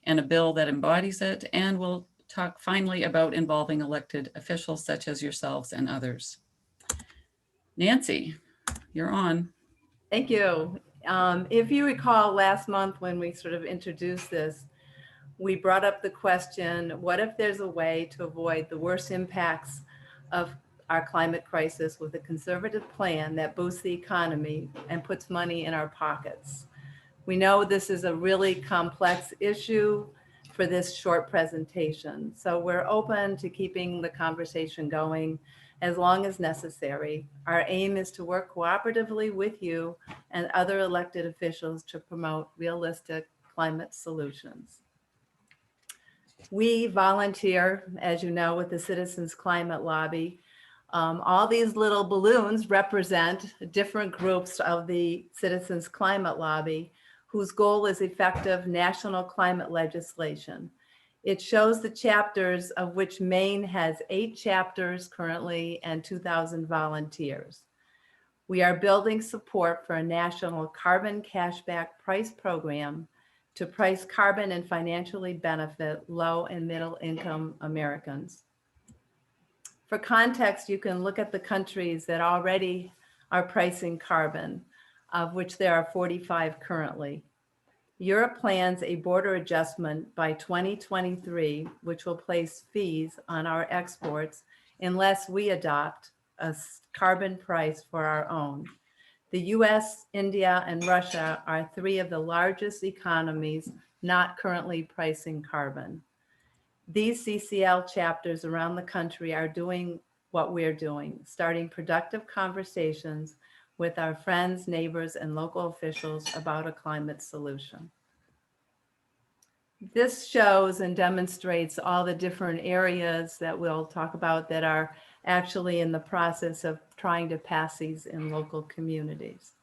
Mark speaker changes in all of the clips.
Speaker 1: and a bill that embodies it. And we'll talk finally about involving elected officials such as yourselves and others. Nancy, you're on.
Speaker 2: Thank you. If you recall last month when we sort of introduced this, we brought up the question, what if there's a way to avoid the worst impacts of our climate crisis with a conservative plan that boosts the economy and puts money in our pockets? We know this is a really complex issue for this short presentation, so we're open to keeping the conversation going as long as necessary. Our aim is to work cooperatively with you and other elected officials to promote realistic climate solutions. We volunteer, as you know, with the Citizens Climate Lobby. All these little balloons represent different groups of the Citizens Climate Lobby, whose goal is effective national climate legislation. It shows the chapters, of which Maine has 8 chapters currently and 2,000 volunteers. We are building support for a national carbon cashback price program to price carbon and financially benefit low and middle income Americans. For context, you can look at the countries that already are pricing carbon, of which there are 45 currently. Europe plans a border adjustment by 2023, which will place fees on our exports unless we adopt a carbon price for our own. The US, India, and Russia are 3 of the largest economies not currently pricing carbon. These CCL chapters around the country are doing what we're doing, starting productive conversations with our friends, neighbors, and local officials about a climate solution. This shows and demonstrates all the different areas that we'll talk about that are actually in the process of trying to pass these in local communities.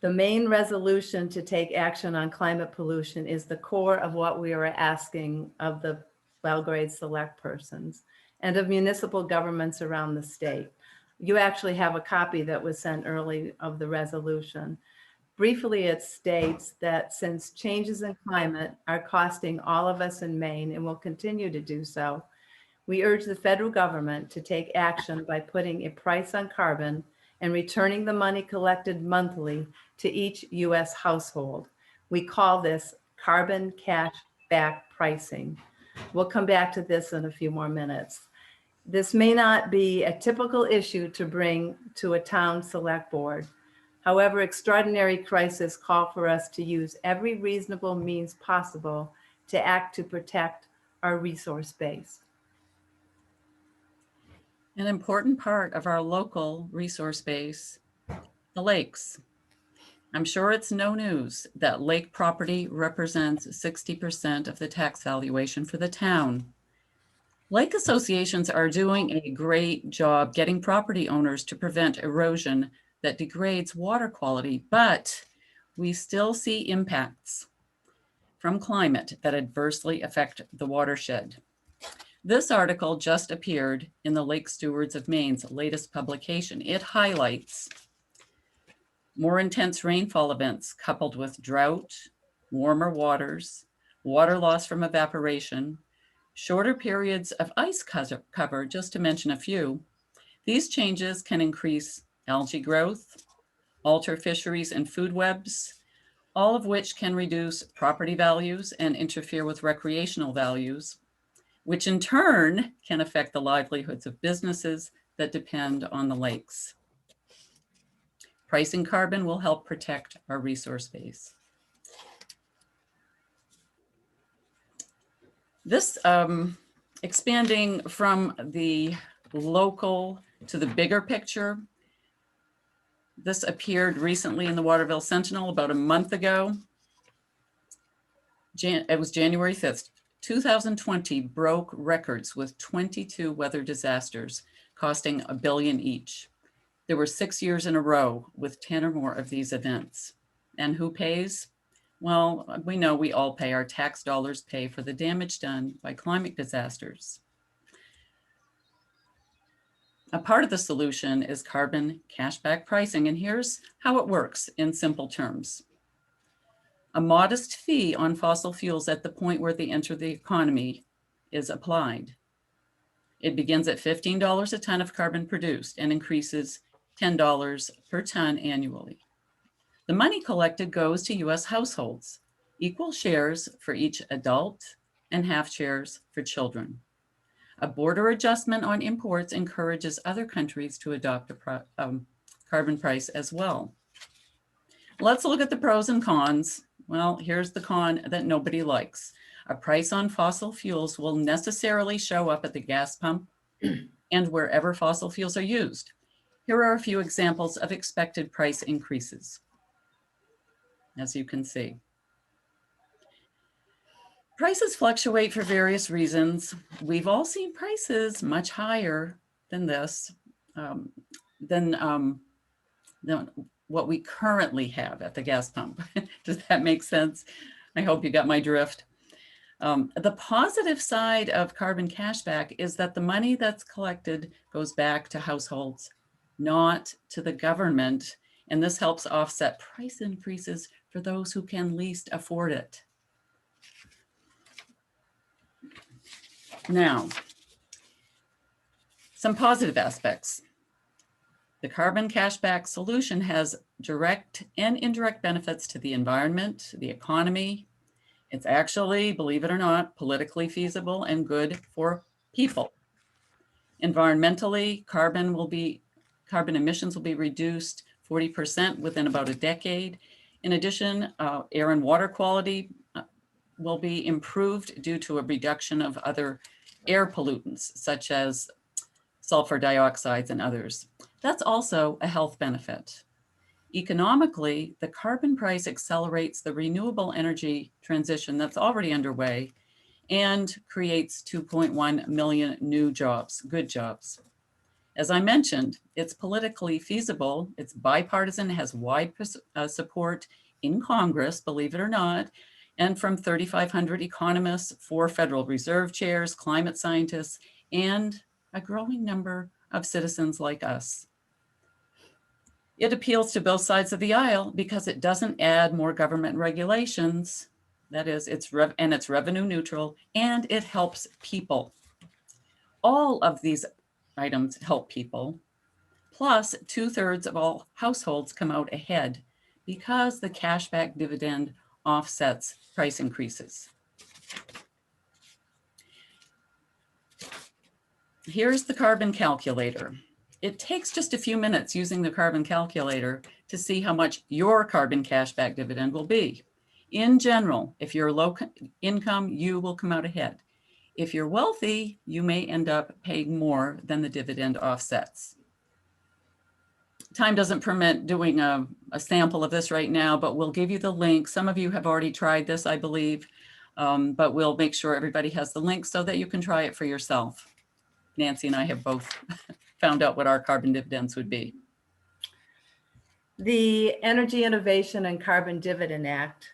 Speaker 2: The main resolution to take action on climate pollution is the core of what we are asking of the Belgrade select persons and of municipal governments around the state. You actually have a copy that was sent early of the resolution. Briefly, it states that since changes in climate are costing all of us in Maine and will continue to do so, we urge the federal government to take action by putting a price on carbon and returning the money collected monthly to each US household. We call this carbon cash back pricing. We'll come back to this in a few more minutes. This may not be a typical issue to bring to a town select board. However, extraordinary crises call for us to use every reasonable means possible to act to protect our resource base.
Speaker 1: An important part of our local resource base, the lakes. I'm sure it's no news that lake property represents 60% of the tax valuation for the town. Lake associations are doing a great job getting property owners to prevent erosion that degrades water quality, but we still see impacts from climate that adversely affect the watershed. This article just appeared in the Lake Stewards of Maine's latest publication. It highlights more intense rainfall events coupled with drought, warmer waters, water loss from evaporation, shorter periods of ice cover, just to mention a few. These changes can increase algae growth, alter fisheries and food webs, all of which can reduce property values and interfere with recreational values, which in turn can affect the livelihoods of businesses that depend on the lakes. Pricing carbon will help protect our resource base. This expanding from the local to the bigger picture, this appeared recently in the Waterville Sentinel about a month ago. It was January 5th. 2020 broke records with 22 weather disasters costing $1 billion each. There were 6 years in a row with 10 or more of these events. And who pays? Well, we know we all pay. Our tax dollars pay for the damage done by climate disasters. A part of the solution is carbon cashback pricing, and here's how it works in simple terms. A modest fee on fossil fuels at the point where they enter the economy is applied. It begins at $15 a ton of carbon produced and increases $10 per ton annually. The money collected goes to US households, equal shares for each adult and half shares for children. A border adjustment on imports encourages other countries to adopt a carbon price as well. Let's look at the pros and cons. Well, here's the con that nobody likes. A price on fossil fuels will necessarily show up at the gas pump and wherever fossil fuels are used. Here are a few examples of expected price increases, as you can see. Prices fluctuate for various reasons. We've all seen prices much higher than this, than what we currently have at the gas pump. Does that make sense? I hope you got my drift. The positive side of carbon cashback is that the money that's collected goes back to households, not to the government, and this helps offset price increases for those who can least afford it. Now, some positive aspects. The carbon cashback solution has direct and indirect benefits to the environment, the economy. It's actually, believe it or not, politically feasible and good for people. Environmentally, carbon emissions will be reduced 40% within about a decade. In addition, air and water quality will be improved due to a reduction of other air pollutants, such as sulfur dioxides and others. That's also a health benefit. Economically, the carbon price accelerates the renewable energy transition that's already underway and creates 2.1 million new jobs, good jobs. As I mentioned, it's politically feasible, it's bipartisan, has wide support in Congress, believe it or not, and from 3,500 economists, 4 Federal Reserve chairs, climate scientists, and a growing number of citizens like us. It appeals to both sides of the aisle because it doesn't add more government regulations. That is, it's revenue neutral, and it helps people. All of these items help people. Plus, 2/3 of all households come out ahead because the cashback dividend offsets price increases. Here's the carbon calculator. It takes just a few minutes using the carbon calculator to see how much your carbon cashback dividend will be. In general, if you're low income, you will come out ahead. If you're wealthy, you may end up paying more than the dividend offsets. Time doesn't permit doing a sample of this right now, but we'll give you the link. Some of you have already tried this, I believe, but we'll make sure everybody has the link so that you can try it for yourself. Nancy and I have both found out what our carbon dividends would be.
Speaker 2: The Energy Innovation and Carbon Dividend Act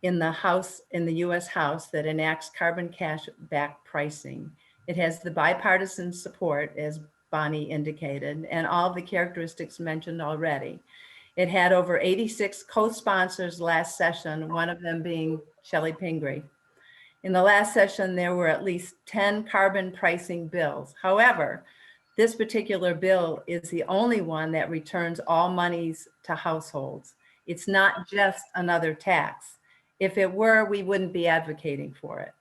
Speaker 2: in the US House that enacts carbon cashback pricing. It has the bipartisan support, as Bonnie indicated, and all the characteristics mentioned already. It had over 86 co-sponsors last session, one of them being Shelley Pingree. In the last session, there were at least 10 carbon pricing bills. However, this particular bill is the only one that returns all monies to households. It's not just another tax. If it were, we wouldn't be advocating for it.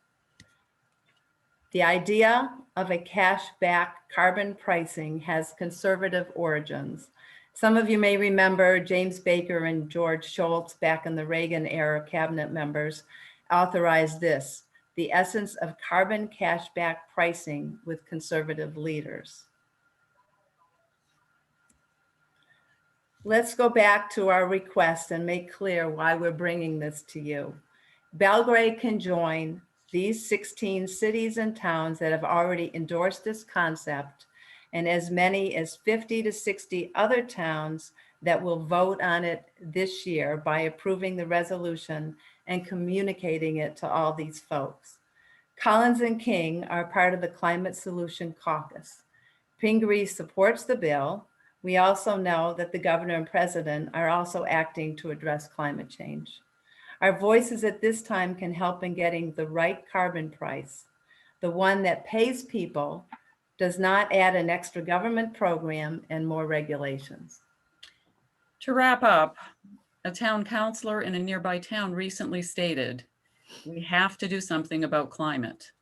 Speaker 2: The idea of a cashback carbon pricing has conservative origins. Some of you may remember James Baker and George Shultz, back in the Reagan era cabinet members, authorized this, the essence of carbon cashback pricing with conservative leaders. Let's go back to our request and make clear why we're bringing this to you. Belgrade can join these 16 cities and towns that have already endorsed this concept, and as many as 50 to 60 other towns that will vote on it this year by approving the resolution and communicating it to all these folks. Collins and King are part of the Climate Solution Caucus. Pingree supports the bill. We also know that the governor and president are also acting to address climate change. Our voices at this time can help in getting the right carbon price, the one that pays people, does not add an extra government program and more regulations.
Speaker 1: To wrap up, a town councilor in a nearby town recently stated, "We have to do something about climate."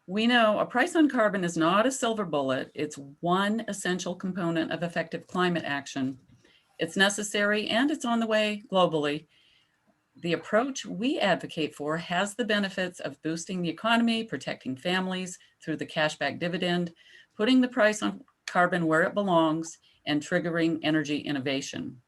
Speaker 1: We know a price on carbon is not a silver bullet. It's one essential component of effective climate action. It's necessary and it's on the way globally. The approach we advocate for has the benefits of boosting the economy, protecting families through the cashback dividend, putting the price on carbon where it belongs, and triggering energy innovation.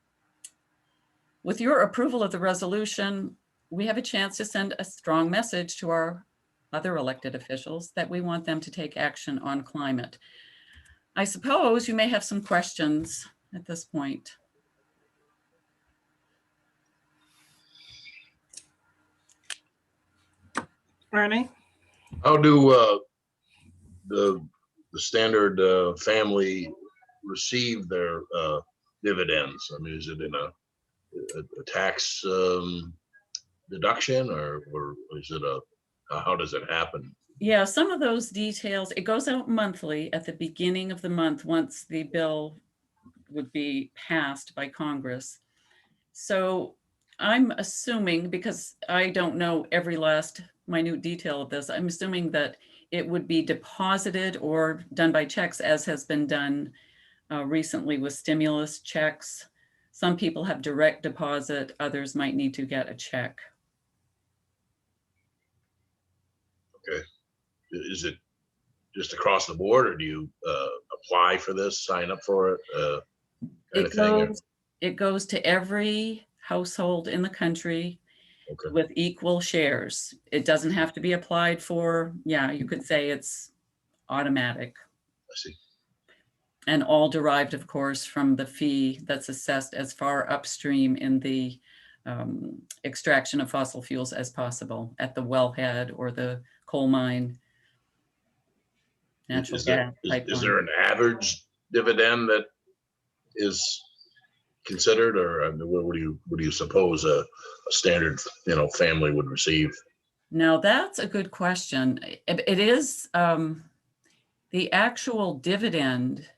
Speaker 1: With your approval of the resolution, we have a chance to send a strong message to our other elected officials that we want them to take action on climate. I suppose you may have some questions at this point.
Speaker 2: Ernie?
Speaker 3: How do the standard family receive their dividends? I mean, is it in a tax deduction, or is it how does it happen?
Speaker 1: Yeah, some of those details, it goes out monthly at the beginning of the month once the bill would be passed by Congress. So I'm assuming, because I don't know every last minute detail of this, I'm assuming that it would be deposited or done by checks, as has been done recently with stimulus checks. Some people have direct deposit, others might need to get a check.
Speaker 3: Okay, is it just across the board, or do you apply for this, sign up for it, kind of thing?
Speaker 1: It goes to every household in the country.
Speaker 3: Okay.
Speaker 1: With equal shares. It doesn't have to be applied for. Yeah, you could say it's automatic.
Speaker 3: I see.
Speaker 1: And all derived, of course, from the fee that's assessed as far upstream in the extraction of fossil fuels as possible at the wellhead or the coal mine, natural gas pipeline.
Speaker 3: Is there an average dividend that is considered, or I mean, what do you suppose a standard family would receive?
Speaker 1: Now that's a good question. It is the actual dividend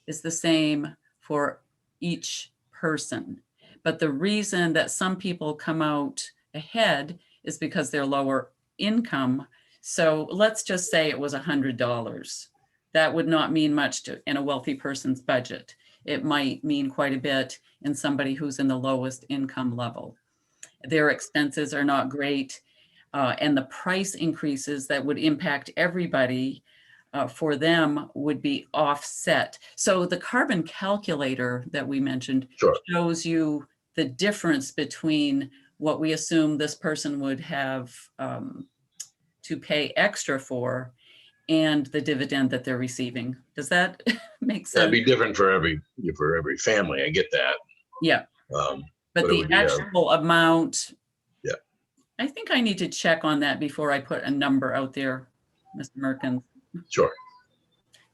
Speaker 1: is the same for each person, but the reason that some people come out ahead is because they're lower income. So let's just say it was $100. That would not mean much in a wealthy person's budget. It might mean quite a bit in somebody who's in the lowest income level. Their expenses are not great, and the price increases that would impact everybody for them would be offset. So the carbon calculator that we mentioned shows you the difference between what we assume this person would have to pay extra for and the dividend that they're receiving. Does that make sense?
Speaker 3: That'd be different for every family. I get that.
Speaker 1: Yeah. But the actual amount,
Speaker 3: yeah,
Speaker 1: I think I need to check on that before I put a number out there, Mr. Merkin.
Speaker 3: Sure.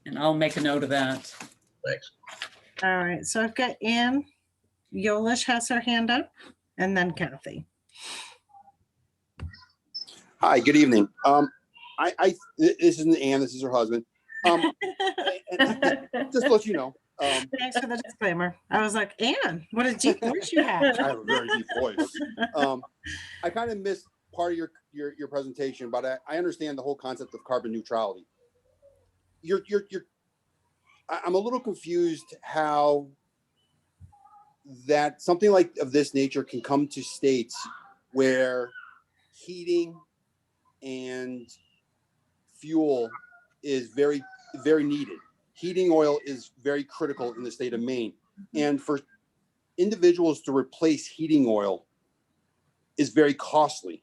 Speaker 1: And I'll make a note of that.
Speaker 3: Thanks.
Speaker 4: All right, so I've got Ann Yolish has her hand up, and then Kathy.
Speaker 5: Hi, good evening. This isn't Ann, this is her husband. Just to let you know.
Speaker 4: Thanks for the disclaimer. I was like, Ann, what a deep voice you have.
Speaker 5: I have a very deep voice. I kind of missed part of your presentation, but I understand the whole concept of carbon neutrality. I'm a little confused how that something like of this nature can come to states where heating and fuel is very, very needed. Heating oil is very critical in the state of Maine. And for individuals to replace heating oil is very costly.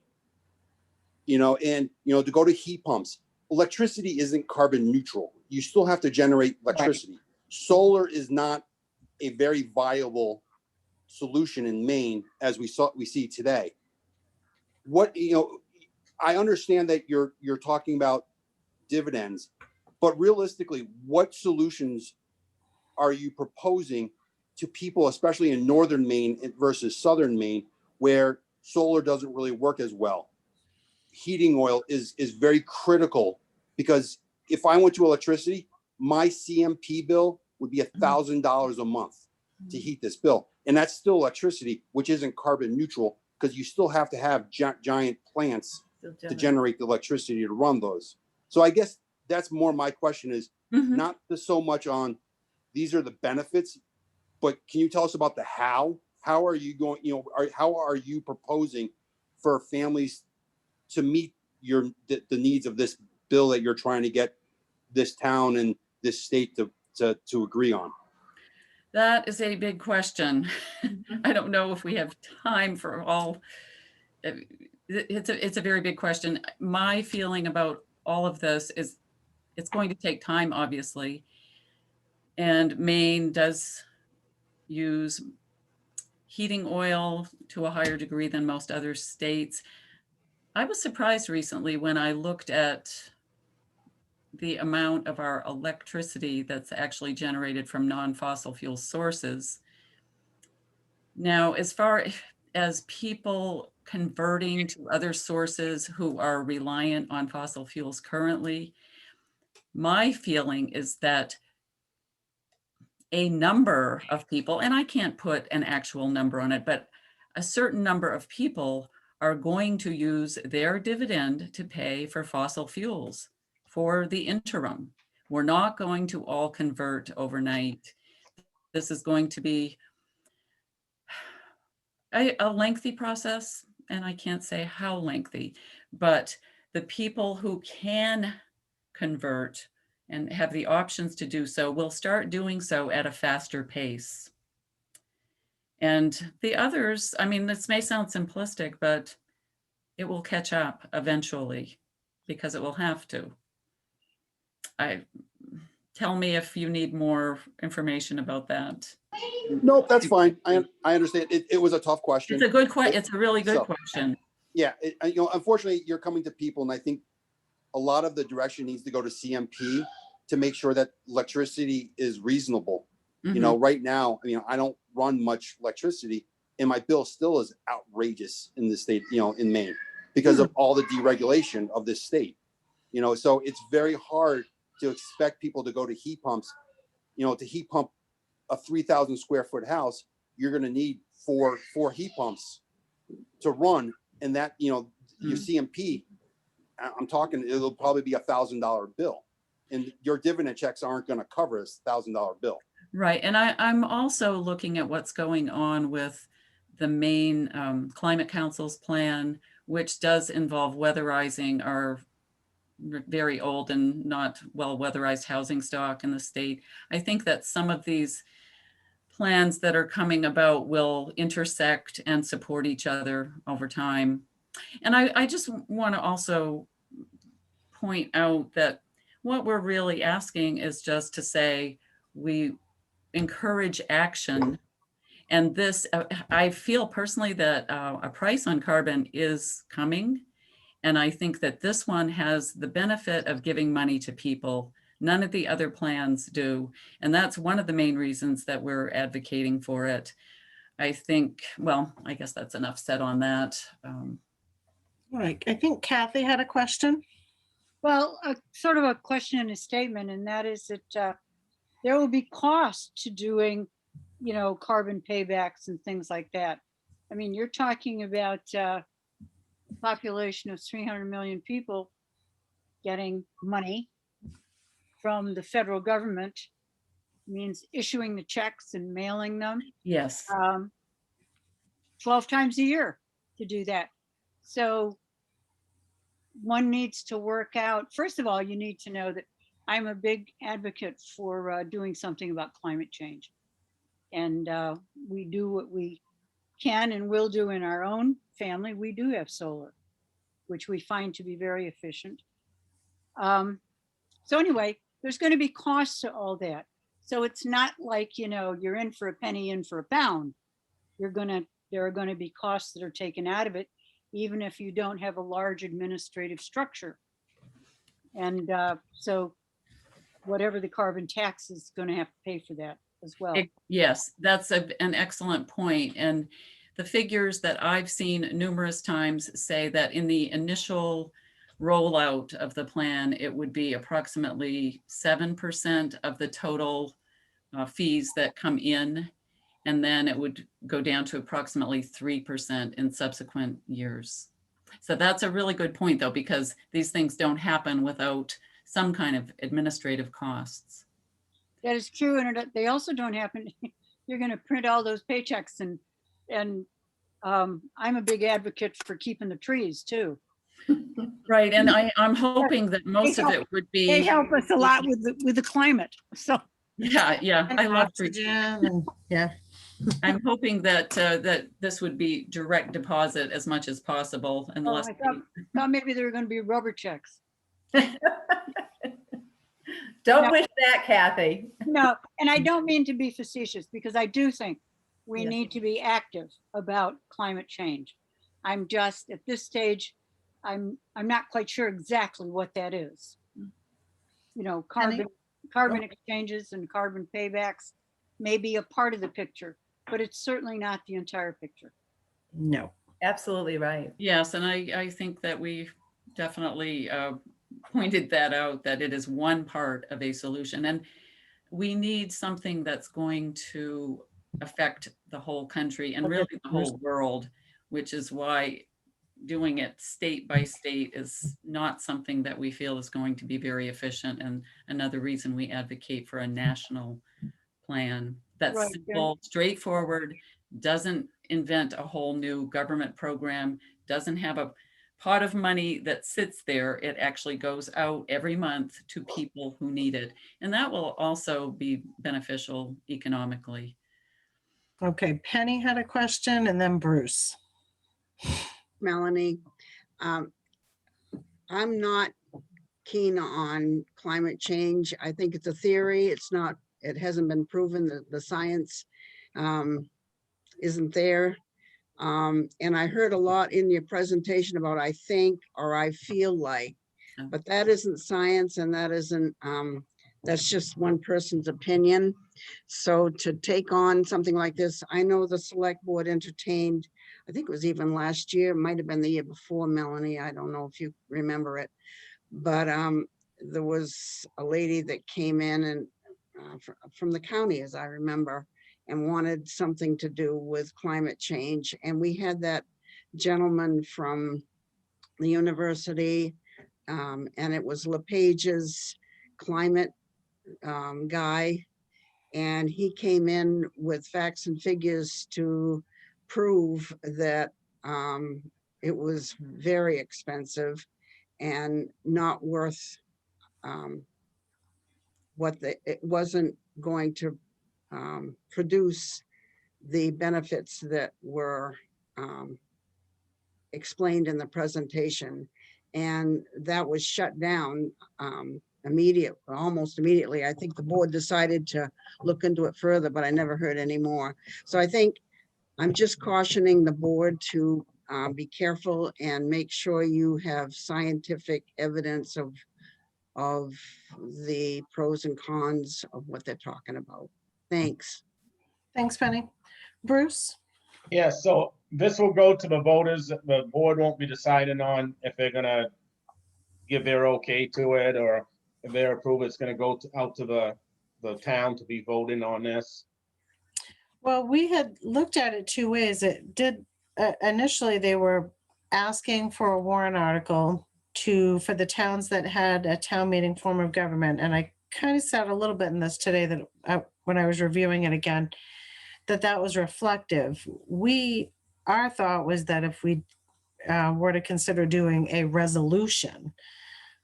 Speaker 5: And to go to heat pumps, electricity isn't carbon neutral. You still have to generate electricity. Right. Solar is not a very viable solution in Maine as we see today. I understand that you're talking about dividends, but realistically, what solutions are you proposing to people, especially in northern Maine versus southern Maine, where solar doesn't really work as well. Heating oil is very critical, because if I went to electricity, my CMP bill would be $1,000 a month to heat this bill. And that's still electricity, which isn't carbon neutral, because you still have to have giant plants to generate the electricity to run those. So I guess that's more my question is
Speaker 1: Mhm.
Speaker 5: not so much on these are the benefits, but can you tell us about the how? How are you going, how are you proposing for families to meet the needs of this bill that you're trying to get this town and this state to agree on?
Speaker 1: That is a big question. I don't know if we have time for all. It's a very big question. My feeling about all of this is it's going to take time, obviously. And Maine does use heating oil to a higher degree than most other states. I was surprised recently when I looked at the amount of our electricity that's actually generated from non-fossil fuel sources. Now, as far as people converting to other sources who are reliant on fossil fuels currently, my feeling is that a number of people, and I can't put an actual number on it, but a certain number of people are going to use their dividend to pay for fossil fuels for the interim. We're not going to all convert overnight. This is going to be a lengthy process, and I can't say how lengthy, but the people who can convert and have the options to do so will start doing so at a faster pace. And the others, I mean, this may sound simplistic, but it will catch up eventually because it will have to. Tell me if you need more information about that.
Speaker 5: Nope, that's fine. I understand. It was a tough question.
Speaker 1: It's a good question. It's a really good
Speaker 5: So,
Speaker 1: question.
Speaker 5: Yeah, unfortunately, you're coming to people, and I think a lot of the direction needs to go to CMP to make sure that electricity is reasonable.
Speaker 1: Mhm.
Speaker 5: Right now, I don't run much electricity, and my bill still is outrageous in the state, in Maine, because of all the deregulation of this state. So it's very hard to expect people to go to heat pumps. To heat pump a 3,000 square foot house, you're going to need four heat pumps to run, and that your CMP, I'm talking, it'll probably be $1,000 bill, and your dividend checks aren't going to cover this $1,000 bill.
Speaker 1: Right. And I'm also looking at what's going on with the Maine Climate Council's plan, which does involve weatherizing our very old and not well weatherized housing stock in the state. I think that some of these plans that are coming about will intersect and support each other over time. And I just want to also point out that what we're really asking is just to say we encourage action. And this, I feel personally that a price on carbon is coming. And I think that this one has the benefit of giving money to people. None of the other plans do. And that's one of the main reasons that we're advocating for it. I think, well, I guess that's enough said on that.
Speaker 4: Right. I think Kathy had a question.
Speaker 6: Well, sort of a question and a statement, and that is that there will be cost to doing, carbon paybacks and things like that. I mean, you're talking about a population of 300 million people getting money from the federal government, means issuing the checks and mailing them
Speaker 1: Yes.
Speaker 6: 12 times a year to do that. So one needs to work out, first of all, you need to know that I'm a big advocate for doing something about climate change. And we do what we can and will do in our own family. We do have solar, which we find to be very efficient. So anyway, there's going to be costs to all that. So it's not like, you're in for a penny, in for a pound. There are going to be costs that are taken out of it, even if you don't have a large administrative structure. And so whatever the carbon tax is going to have to pay for that as well.
Speaker 1: Yes, that's an excellent point. And the figures that I've seen numerous times say that in the initial rollout of the plan, it would be approximately 7% of the total fees that come in. And then it would go down to approximately 3% in subsequent years. So that's a really good point, though, because these things don't happen without some kind of administrative costs.
Speaker 6: That is true, and they also don't happen. You're going to print all those paychecks, and I'm a big advocate for keeping the trees too.
Speaker 1: Right, and I'm hoping that most of it would
Speaker 6: They
Speaker 1: be,
Speaker 6: help us a lot with the climate. So
Speaker 1: yeah,
Speaker 4: And
Speaker 1: I love trees.
Speaker 4: oxygen and, yeah.
Speaker 1: I'm hoping that that this would be direct deposit as much as possible, unless
Speaker 6: I thought maybe there were going to be rubber checks.
Speaker 2: Don't
Speaker 6: No.
Speaker 2: wish that, Kathy.
Speaker 6: No, and I don't mean to be facetious, because I do think we
Speaker 2: Yes.
Speaker 6: need to be active about climate change. I'm just at this stage, I'm not quite sure exactly what that is. You know, carbon exchanges and carbon paybacks may be a part of the picture, but it's certainly not the entire picture.
Speaker 4: No.
Speaker 2: Absolutely right.
Speaker 1: yes, and I think that we definitely pointed that out, that it is one part of a solution. And we need something that's going to affect the whole country and really the whole world, which is why doing it state by state is not something that we feel is going to be very efficient. And another reason we advocate for a national plan that's
Speaker 6: Right,
Speaker 1: simple, straightforward, doesn't invent a whole new government program, doesn't have a pot of money that sits there. It actually goes out every month to people who need it. And that will also be beneficial economically.
Speaker 4: Okay, Penny had a question and then Bruce.
Speaker 7: Melanie, um, I'm not keen on climate change. I think it's a theory. It's not, it hasn't been proven that the science isn't there. And I heard a lot in your presentation about I think or I feel like, but that isn't science, and that isn't, that's just one person's opinion. So to take on something like this, I know the select board entertained, I think it was even last year, might have been the year before, Melanie. I don't know if you remember it, but there was a lady that came in and from the county, as I remember, and wanted something to do with climate change. And we had that gentleman from the university, and it was LePage's climate guy. And he came in with facts and figures to prove that it was very expensive and not worth it wasn't going to produce the benefits that were explained in the presentation. And that was shut down almost immediately. I think the board decided to look into it further, but I never heard any more. So I think I'm just cautioning the board to be careful and make sure you have scientific evidence of the pros and cons of what they're talking about. Thanks.
Speaker 4: Thanks, Penny. Bruce?
Speaker 8: Yeah, so this will go to the voters. The board won't be deciding on if they're gonna give their okay to it, or if they approve, it's gonna go out to the town to be voting on this.
Speaker 4: Well, we had looked at it two ways. It did, initially they were asking for a warrant article for the towns that had a town meeting form of government. And I kind of said a little bit in this today that when I was reviewing it again, that was reflective. Our thought was that if we were to consider doing a resolution,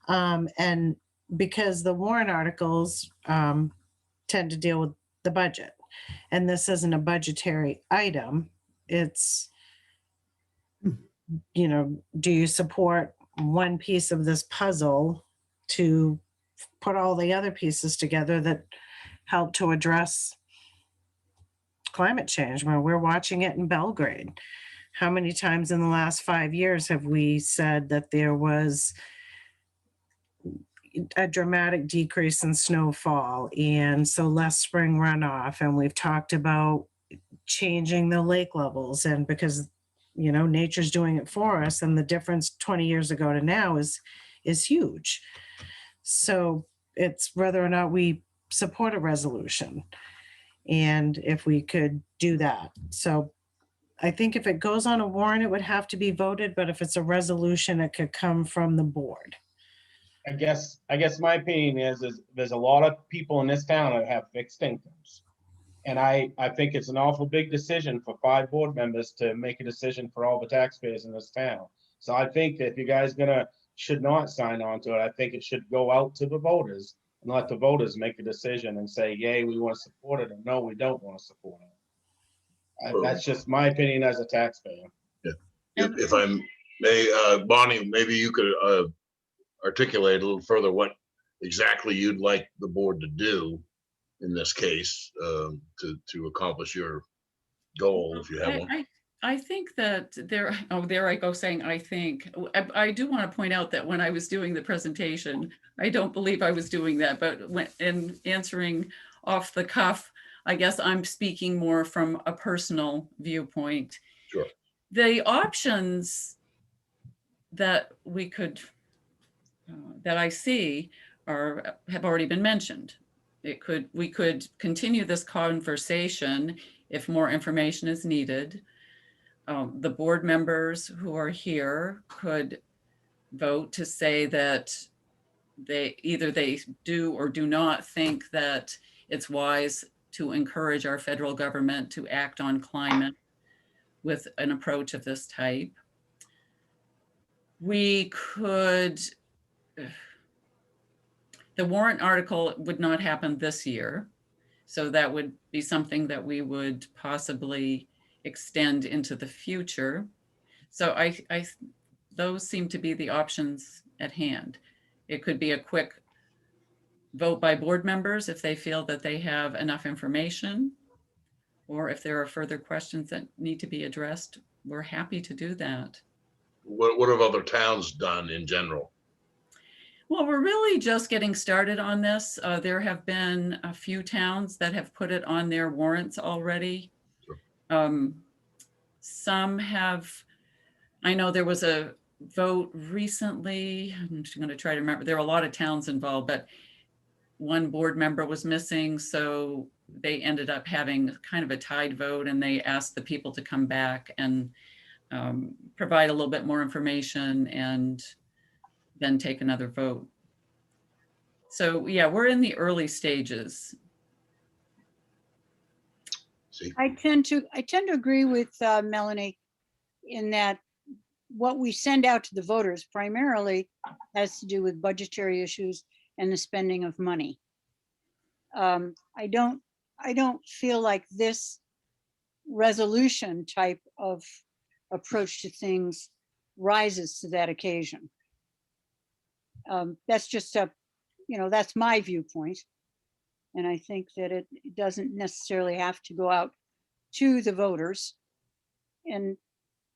Speaker 4: and because the warrant articles tend to deal with the budget, and this isn't a budgetary item, it's, do you support one piece of this puzzle to put all the other pieces together that help to address climate change? Well, we're watching it in Belgrade. How many times in the last 5 years have we said that there was a dramatic decrease in snowfall and so less spring runoff? And we've talked about changing the lake levels, and because, you know, nature's doing it for us, and the difference 20 years ago to now is huge. So it's whether or not we support a resolution, and if we could do that. So I think if it goes on a warrant, it would have to be voted, but if it's a resolution, it could come from the board.
Speaker 8: I guess my opinion is there's a lot of people in this town that have fixed incomes. And I think it's an awful big decision for 5 board members to make a decision for all the taxpayers in this town. So I think that if you guys should not sign on to it, I think it should go out to the voters and let the voters make a decision and say, yay, we want to support it, or no, we don't want to support it. That's just my opinion as a taxpayer.
Speaker 3: Yeah. If I may, Bonnie, maybe you could articulate a little further what exactly you'd like the board to do in this case to accomplish your goal, if you have one.
Speaker 1: I think that there I go saying, I think. I do want to point out that when I was doing the presentation, I don't believe I was doing that, but when in answering off the cuff, I guess I'm speaking more from a personal viewpoint.
Speaker 3: Sure.
Speaker 1: The options that we could, that I see have already been mentioned. We could continue this conversation if more information is needed. The board members who are here could vote to say that they do or do not think that it's wise to encourage our federal government to act on climate with an approach of this type. We could, the warrant article would not happen this year. So that would be something that we would possibly extend into the future. So those seem to be the options at hand. It could be a quick vote by board members if they feel that they have enough information, or if there are further questions that need to be addressed, we're happy to do that.
Speaker 3: What have other towns done in general?
Speaker 1: Well, we're really just getting started on this. There have been a few towns that have put it on their warrants already.
Speaker 3: Sure.
Speaker 1: Some have, I know there was a vote recently, I'm just going to try to remember, there are a lot of towns involved, but one board member was missing, so they ended up having kind of a tied vote, and they asked the people to come back and provide a little bit more information and then take another vote. So yeah, we're in the early stages.
Speaker 3: See,
Speaker 6: I tend to agree with Melanie in that what we send out to the voters primarily has to do with budgetary issues and the spending of money. I don't feel like this resolution type of approach to things rises to that occasion. That's just that's my viewpoint. And I think that it doesn't necessarily have to go out to the voters. And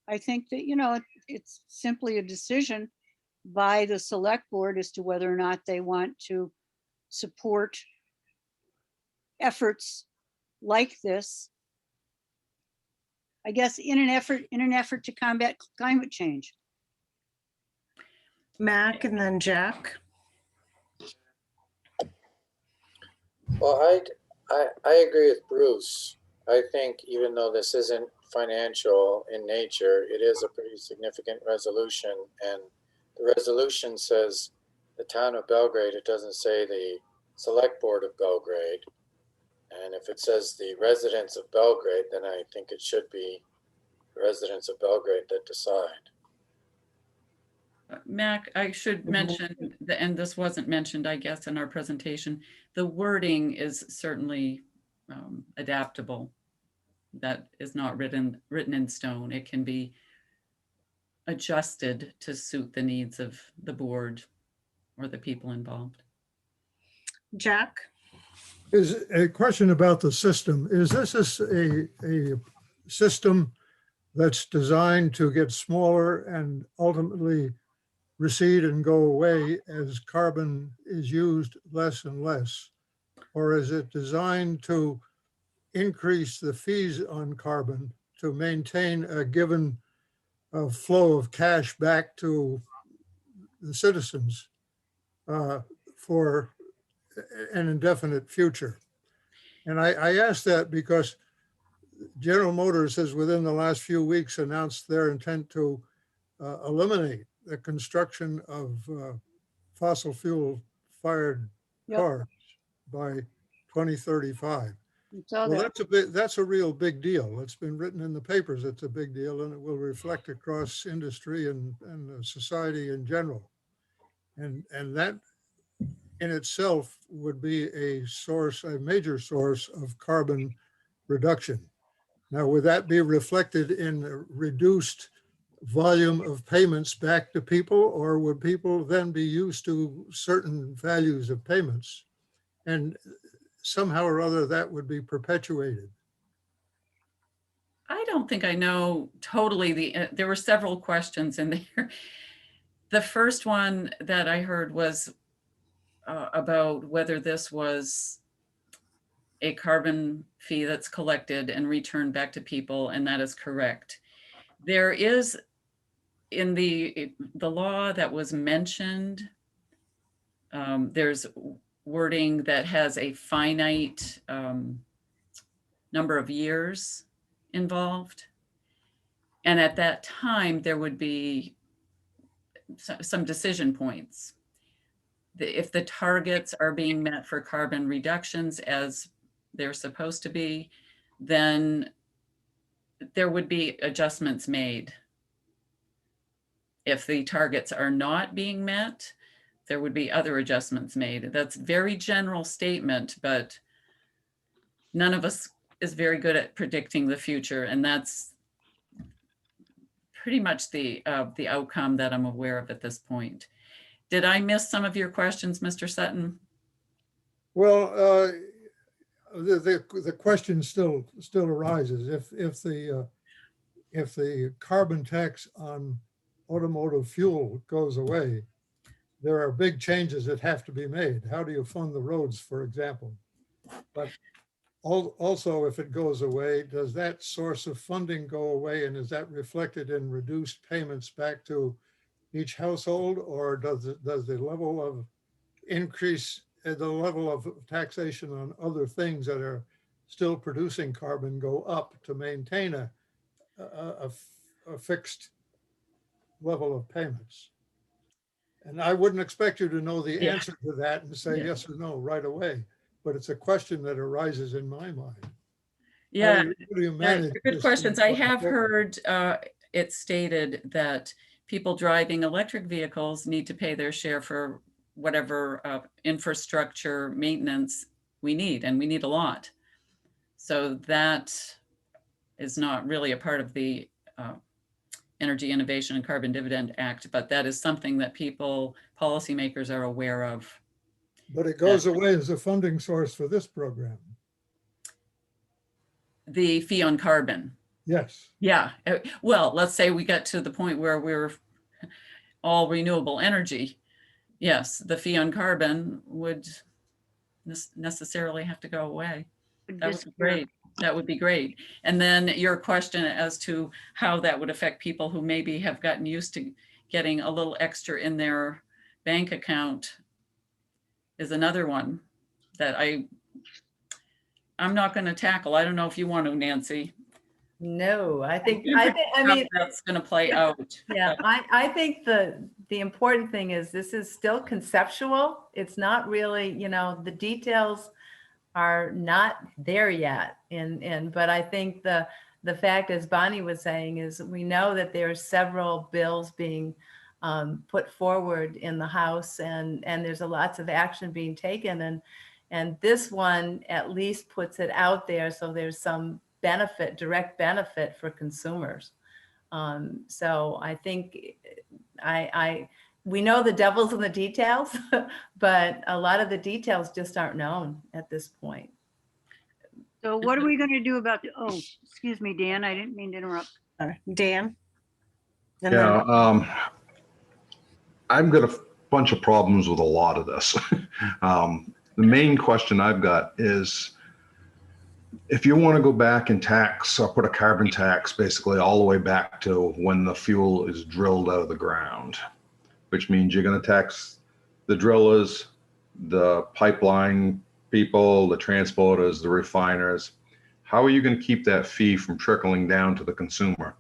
Speaker 6: I think that, it's simply a decision by the select board as to whether or not they want to support efforts like this, I guess, in an effort to combat climate change.
Speaker 4: Mac and then Jack.
Speaker 9: Well, I agree with Bruce. I think even though this isn't financial in nature, it is a pretty significant resolution. And the resolution says the town of Belgrade, it doesn't say the select board of Belgrade. And if it says the residents of Belgrade, then I think it should be the residents of Belgrade that decide.
Speaker 1: Mac, I should mention, and this wasn't mentioned, I guess, in our presentation, the wording is certainly adaptable. That is not written in stone. It can be adjusted to suit the needs of the board or the people involved.
Speaker 4: Jack?
Speaker 10: Is a question about the system. Is this a system that's designed to get smaller and ultimately recede and go away as carbon is used less and less? Or is it designed to increase the fees on carbon to maintain a given flow of cash back to the citizens for an indefinite future. And I ask that because General Motors has within the last few weeks announced their intent to eliminate the construction of fossil fuel fired
Speaker 6: Yep.
Speaker 10: cars by 2035.
Speaker 6: So
Speaker 10: Well,
Speaker 6: that,
Speaker 10: that's a real big deal. It's been written in the papers. It's a big deal, and it will reflect across industry and society in general. And that in itself would be a major source of carbon reduction. Now, would that be reflected in a reduced volume of payments back to people, or would people then be used to certain values of payments? And somehow or other that would be perpetuated.
Speaker 1: I don't think I know totally there were several questions in there. The first one that I heard was about whether this was a carbon fee that's collected and returned back to people, and that is correct. There is in the law that was mentioned, there's wording that has a finite number of years involved. And at that time, there would be some decision points. If the targets are being met for carbon reductions as they're supposed to be, then there would be adjustments made. If the targets are not being met, there would be other adjustments made. That's a very general statement, but none of us is very good at predicting the future. And that's pretty much the outcome that I'm aware of at this point. Did I miss some of your questions, Mr. Sutton?
Speaker 10: Well, the question still arises. If the carbon tax on automotive fuel goes away, there are big changes that have to be made. How do you fund the roads, for example? But also, if it goes away, does that source of funding go away, and is that reflected in reduced payments back to each household, or does the level of increase, the level of taxation on other things that are still producing carbon go up to maintain a fixed level of payments? And I wouldn't expect you to know the answer to that and say yes or no right away, but it's a question that arises in my mind.
Speaker 1: Yeah,
Speaker 10: How do you manage
Speaker 1: good
Speaker 10: this
Speaker 1: questions. I
Speaker 10: going
Speaker 1: have
Speaker 10: forward?
Speaker 1: heard it stated that people driving electric vehicles need to pay their share for whatever infrastructure maintenance we need, and we need a lot. So that is not really a part of the Energy Innovation and Carbon Dividend Act, but that is something that policymakers are aware of.
Speaker 10: But it goes away as a funding source for this program.
Speaker 1: The fee on carbon.
Speaker 10: Yes.
Speaker 1: Yeah. Well, let's say we get to the point where we're all renewable energy. Yes, the fee on carbon would necessarily have to go away. That would be great. That would be great. And then your question as to how that would affect people who maybe have gotten used to getting a little extra in their bank account is another one that I'm not going to tackle. I don't know if you want to, Nancy.
Speaker 2: No, I mean,
Speaker 1: that's going to play out.
Speaker 2: Yeah, I think the important thing is this is still conceptual. It's not really, the details are not there yet. But I think the fact, as Bonnie was saying, is we know that there are several bills being put forward in the House, and there's lots of action being taken, and this one at least puts it out there, so there's some direct benefit for consumers. So I think we know the devil's in the details, but a lot of the details just aren't known at this point.
Speaker 6: So what are we going to do about excuse me, Dan, I didn't mean to interrupt.
Speaker 4: Dan? And
Speaker 11: Yeah, I've got a bunch of problems with a lot of this. The main question I've got is, if you want to go back and tax or put a carbon tax basically all the way back to when the fuel is drilled out of the ground, which means you're going to tax the drillers, the pipeline people, the transporters, the refiners. How are you going to keep that fee from trickling down to the consumer?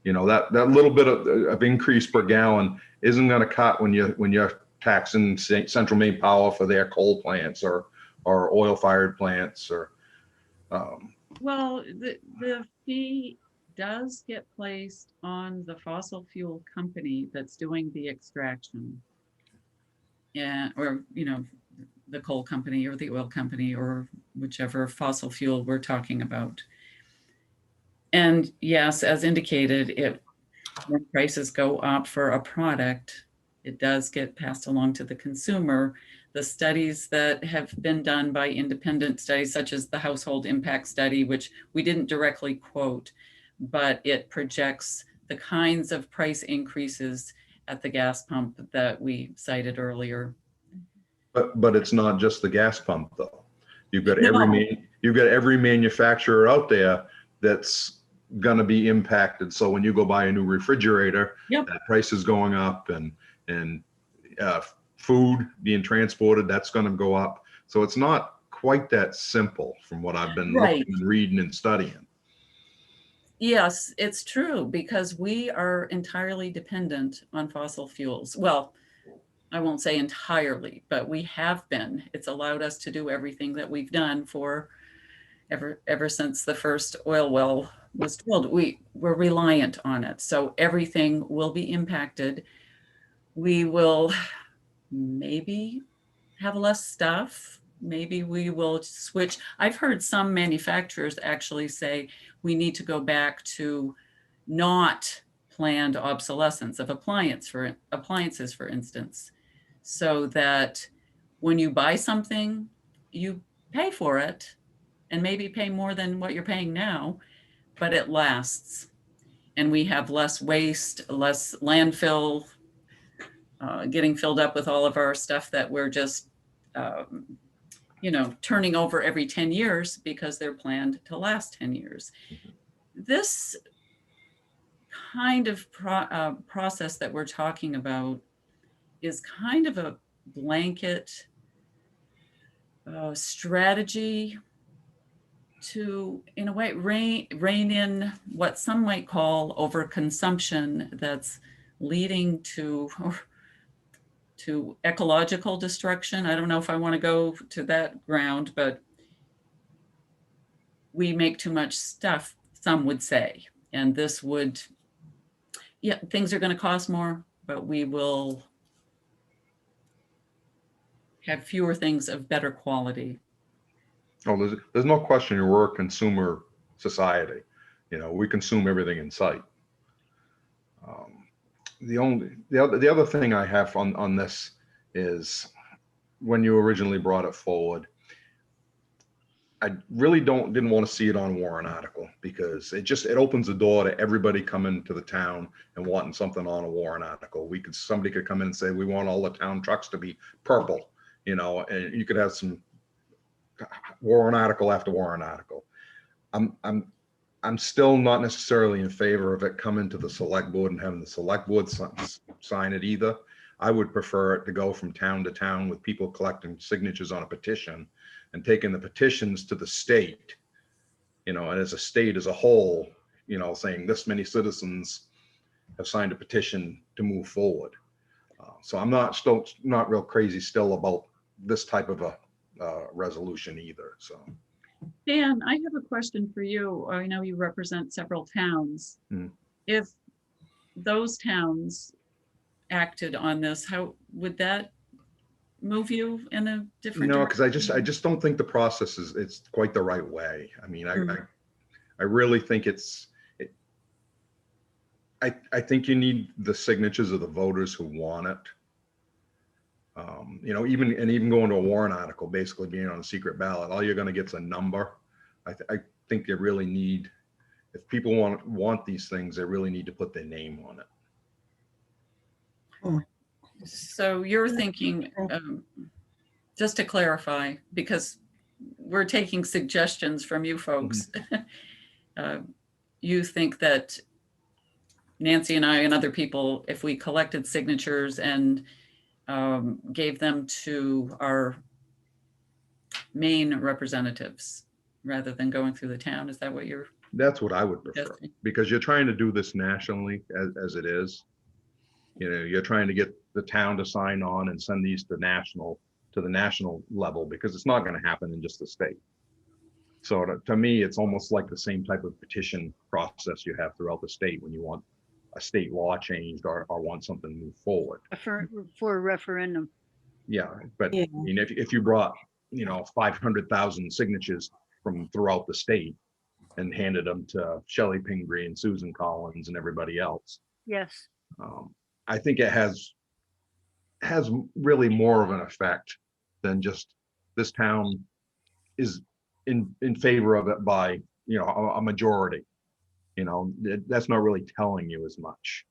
Speaker 11: You know, that little bit of increase per gallon isn't going to cut when you're taxing Central Maine Power for their coal plants or oil fired plants or
Speaker 1: Well, the fee does get placed on the fossil fuel company that's doing the extraction. Yeah, or, you know, the coal company or the oil company or whichever fossil fuel we're talking about. And yes, as indicated, when prices go up for a product, it does get passed along to the consumer. The studies that have been done by independent studies, such as the household impact study, which we didn't directly quote, but it projects the kinds of price increases at the gas pump that we cited earlier.
Speaker 11: but it's not just the gas pump though. You've got
Speaker 1: No.
Speaker 11: every manufacturer out there that's going to be impacted. So when you go buy a new refrigerator,
Speaker 1: Yep.
Speaker 11: that price is going up, and food being transported, that's going to go up. So it's not quite that simple from what I've been
Speaker 1: Right.
Speaker 11: looking and reading and studying.
Speaker 1: Yes, it's true, because we are entirely dependent on fossil fuels. Well, I won't say entirely, but we have been. It's allowed us to do everything that we've done for ever since the first oil well was drilled. We're reliant on it. So everything will be impacted. We will maybe have less stuff. Maybe we will switch. I've heard some manufacturers actually say we need to go back to not planned obsolescence of appliances, for instance, so that when you buy something, you pay for it and maybe pay more than what you're paying now, but it lasts. And we have less waste, less landfill, getting filled up with all of our stuff that we're just, turning over every 10 years because they're planned to last 10 years. This kind of process that we're talking about is kind of a blanket strategy to, in a way, rein in what some might call overconsumption that's leading to ecological destruction. I don't know if I want to go to that ground, but we make too much stuff, some would say. And this would, yeah, things are going to cost more, but we will have fewer things of better quality.
Speaker 11: Oh, there's no question we're a consumer society. You know, we consume everything in sight. The other thing I have on this is when you originally brought it forward, I really didn't want to see it on a warrant article because it opens the door to everybody coming to the town and wanting something on a warrant article. Somebody could come in and say, we want all the town trucks to be purple, you know, and you could have some warrant article after warrant article. I'm still not necessarily in favor of it coming to the select board and having the select board sign it either. I would prefer it to go from town to town with people collecting signatures on a petition and taking the petitions to the state, you know, and as a state as a whole, you know, saying this many citizens have signed a petition to move forward. So I'm not real crazy still about this type of a resolution either. So.
Speaker 1: Dan, I have a question for you. I know you represent several towns. If those towns acted on this, how would that move you in a different
Speaker 11: No,
Speaker 1: direction?
Speaker 11: because I just don't think the process it's quite the right way. I mean, I really think I think you need the signatures of the voters who want it. You know, even going to a warrant article, basically being on a secret ballot, all you're going to get is a number. I think they really need, if people want these things, they really need to put their name on it.
Speaker 1: So you're thinking, just to clarify, because we're taking suggestions from you folks. You think that Nancy and I and other people, if we collected signatures and gave them to our main representatives rather than going through the town, is that what you're
Speaker 11: That's what I would prefer,
Speaker 1: suggesting?
Speaker 11: because you're trying to do this nationally as it is. You know, you're trying to get the town to sign on and send these to the national level, because it's not going to happen in just the state. So to me, it's almost like the same type of petition process you have throughout the state when you want a state law changed or want something to move forward.
Speaker 6: For a referendum.
Speaker 11: Yeah, but
Speaker 4: Yeah.
Speaker 11: I mean, if you brought, 500,000 signatures from throughout the state and handed them to Shelley Pingree and Susan Collins and everybody else,
Speaker 6: Yes.
Speaker 11: I think it has really more of an effect than just this town is in favor of it by, a majority. That's not really telling you as much.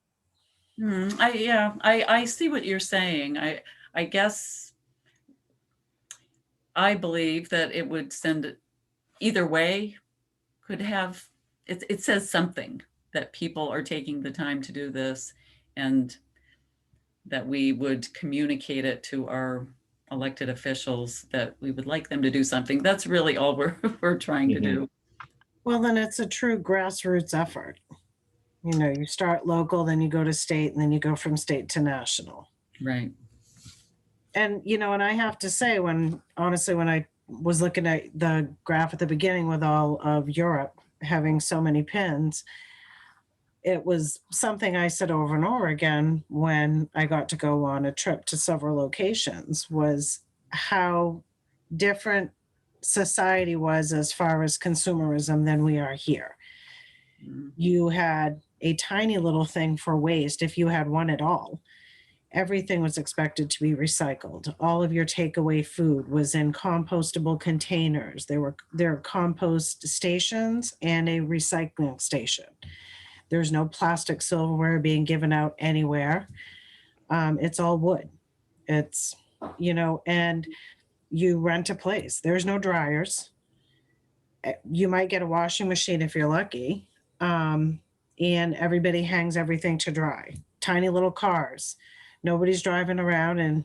Speaker 1: I see what you're saying. I guess I believe that it would send either way could have, it says something that people are taking the time to do this, and that we would communicate it to our elected officials that we would like them to do something. That's really all we're trying to do.
Speaker 4: Well, then it's a true grassroots effort. You start local, then you go to state, and then you go from state to national.
Speaker 1: Right.
Speaker 4: And, and I have to say, honestly, when I was looking at the graph at the beginning with all of Europe having so many pins, it was something I said over and over again when I got to go on a trip to several locations, was how different society was as far as consumerism than we are here. You had a tiny little thing for waste, if you had one at all. Everything was expected to be recycled. All of your takeaway food was in compostable containers. There were compost stations and a recycling station. There's no plastic silverware being given out anywhere. It's all wood. It's, and you rent a place. There's no dryers. You might get a washing machine if you're lucky. And everybody hangs everything to dry. Tiny little cars. Nobody's driving around and,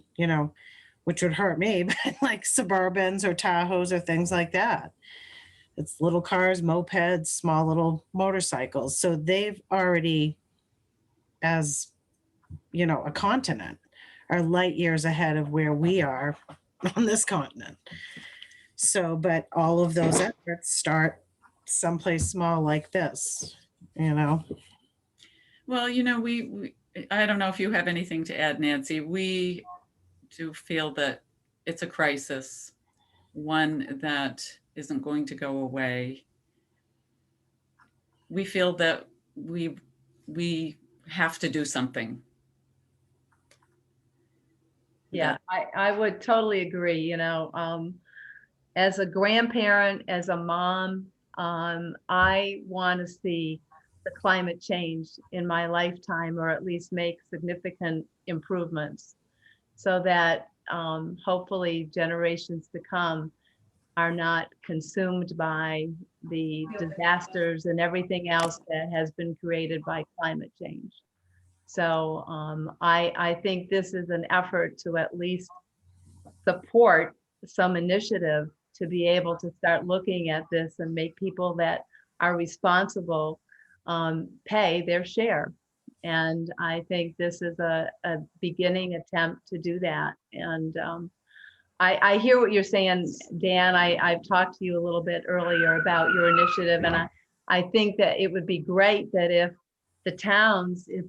Speaker 4: which would hurt me, but like Suburbans or Tahoes or things like that. It's little cars, mopeds, small little motorcycles. So they've already, as a continent, are light years ahead of where we are on this continent. So, but all of those efforts start someplace small like this,
Speaker 1: Well, we I don't know if you have anything to add, Nancy. We do feel that it's a crisis, one that isn't going to go away. We feel that we have to do something.
Speaker 2: Yeah, I would totally agree. As a grandparent, as a mom, I want to see the climate change in my lifetime, or at least make significant improvements, so that hopefully generations to come are not consumed by the disasters and everything else that has been created by climate change. So I think this is an effort to at least support some initiative to be able to start looking at this and make people that are responsible pay their share. And I think this is a beginning attempt to do that. And I hear what you're saying, Dan. I've talked to you a little bit earlier about your initiative, and I think that it would be great that if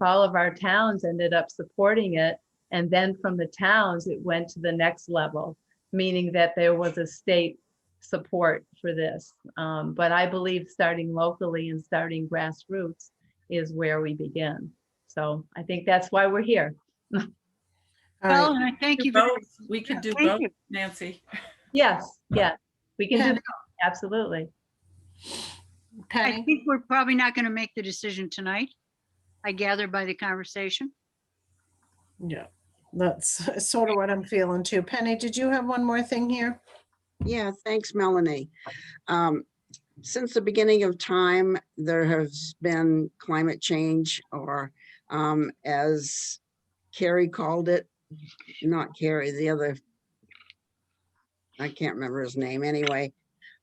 Speaker 2: all of our towns ended up supporting it, and then from the towns, it went to the next level, meaning that there was a state support for this. But I believe starting locally and starting grassroots is where we begin. So I think that's why we're here.
Speaker 6: Well, and I thank you very much.
Speaker 1: We could do
Speaker 6: Thank
Speaker 1: both,
Speaker 6: you.
Speaker 1: Nancy.
Speaker 2: Yes, we can do
Speaker 4: Penny.
Speaker 2: that. Absolutely.
Speaker 6: I
Speaker 4: Penny?
Speaker 6: think we're probably not going to make the decision tonight. I gather by the conversation.
Speaker 4: Yeah, that's sort of what I'm feeling too. Penny, did you have one more thing here?
Speaker 7: Yeah, thanks, Melanie. Since the beginning of time, there has been climate change, or as Carrie called it, not Carrie, the other, I can't remember his name anyway,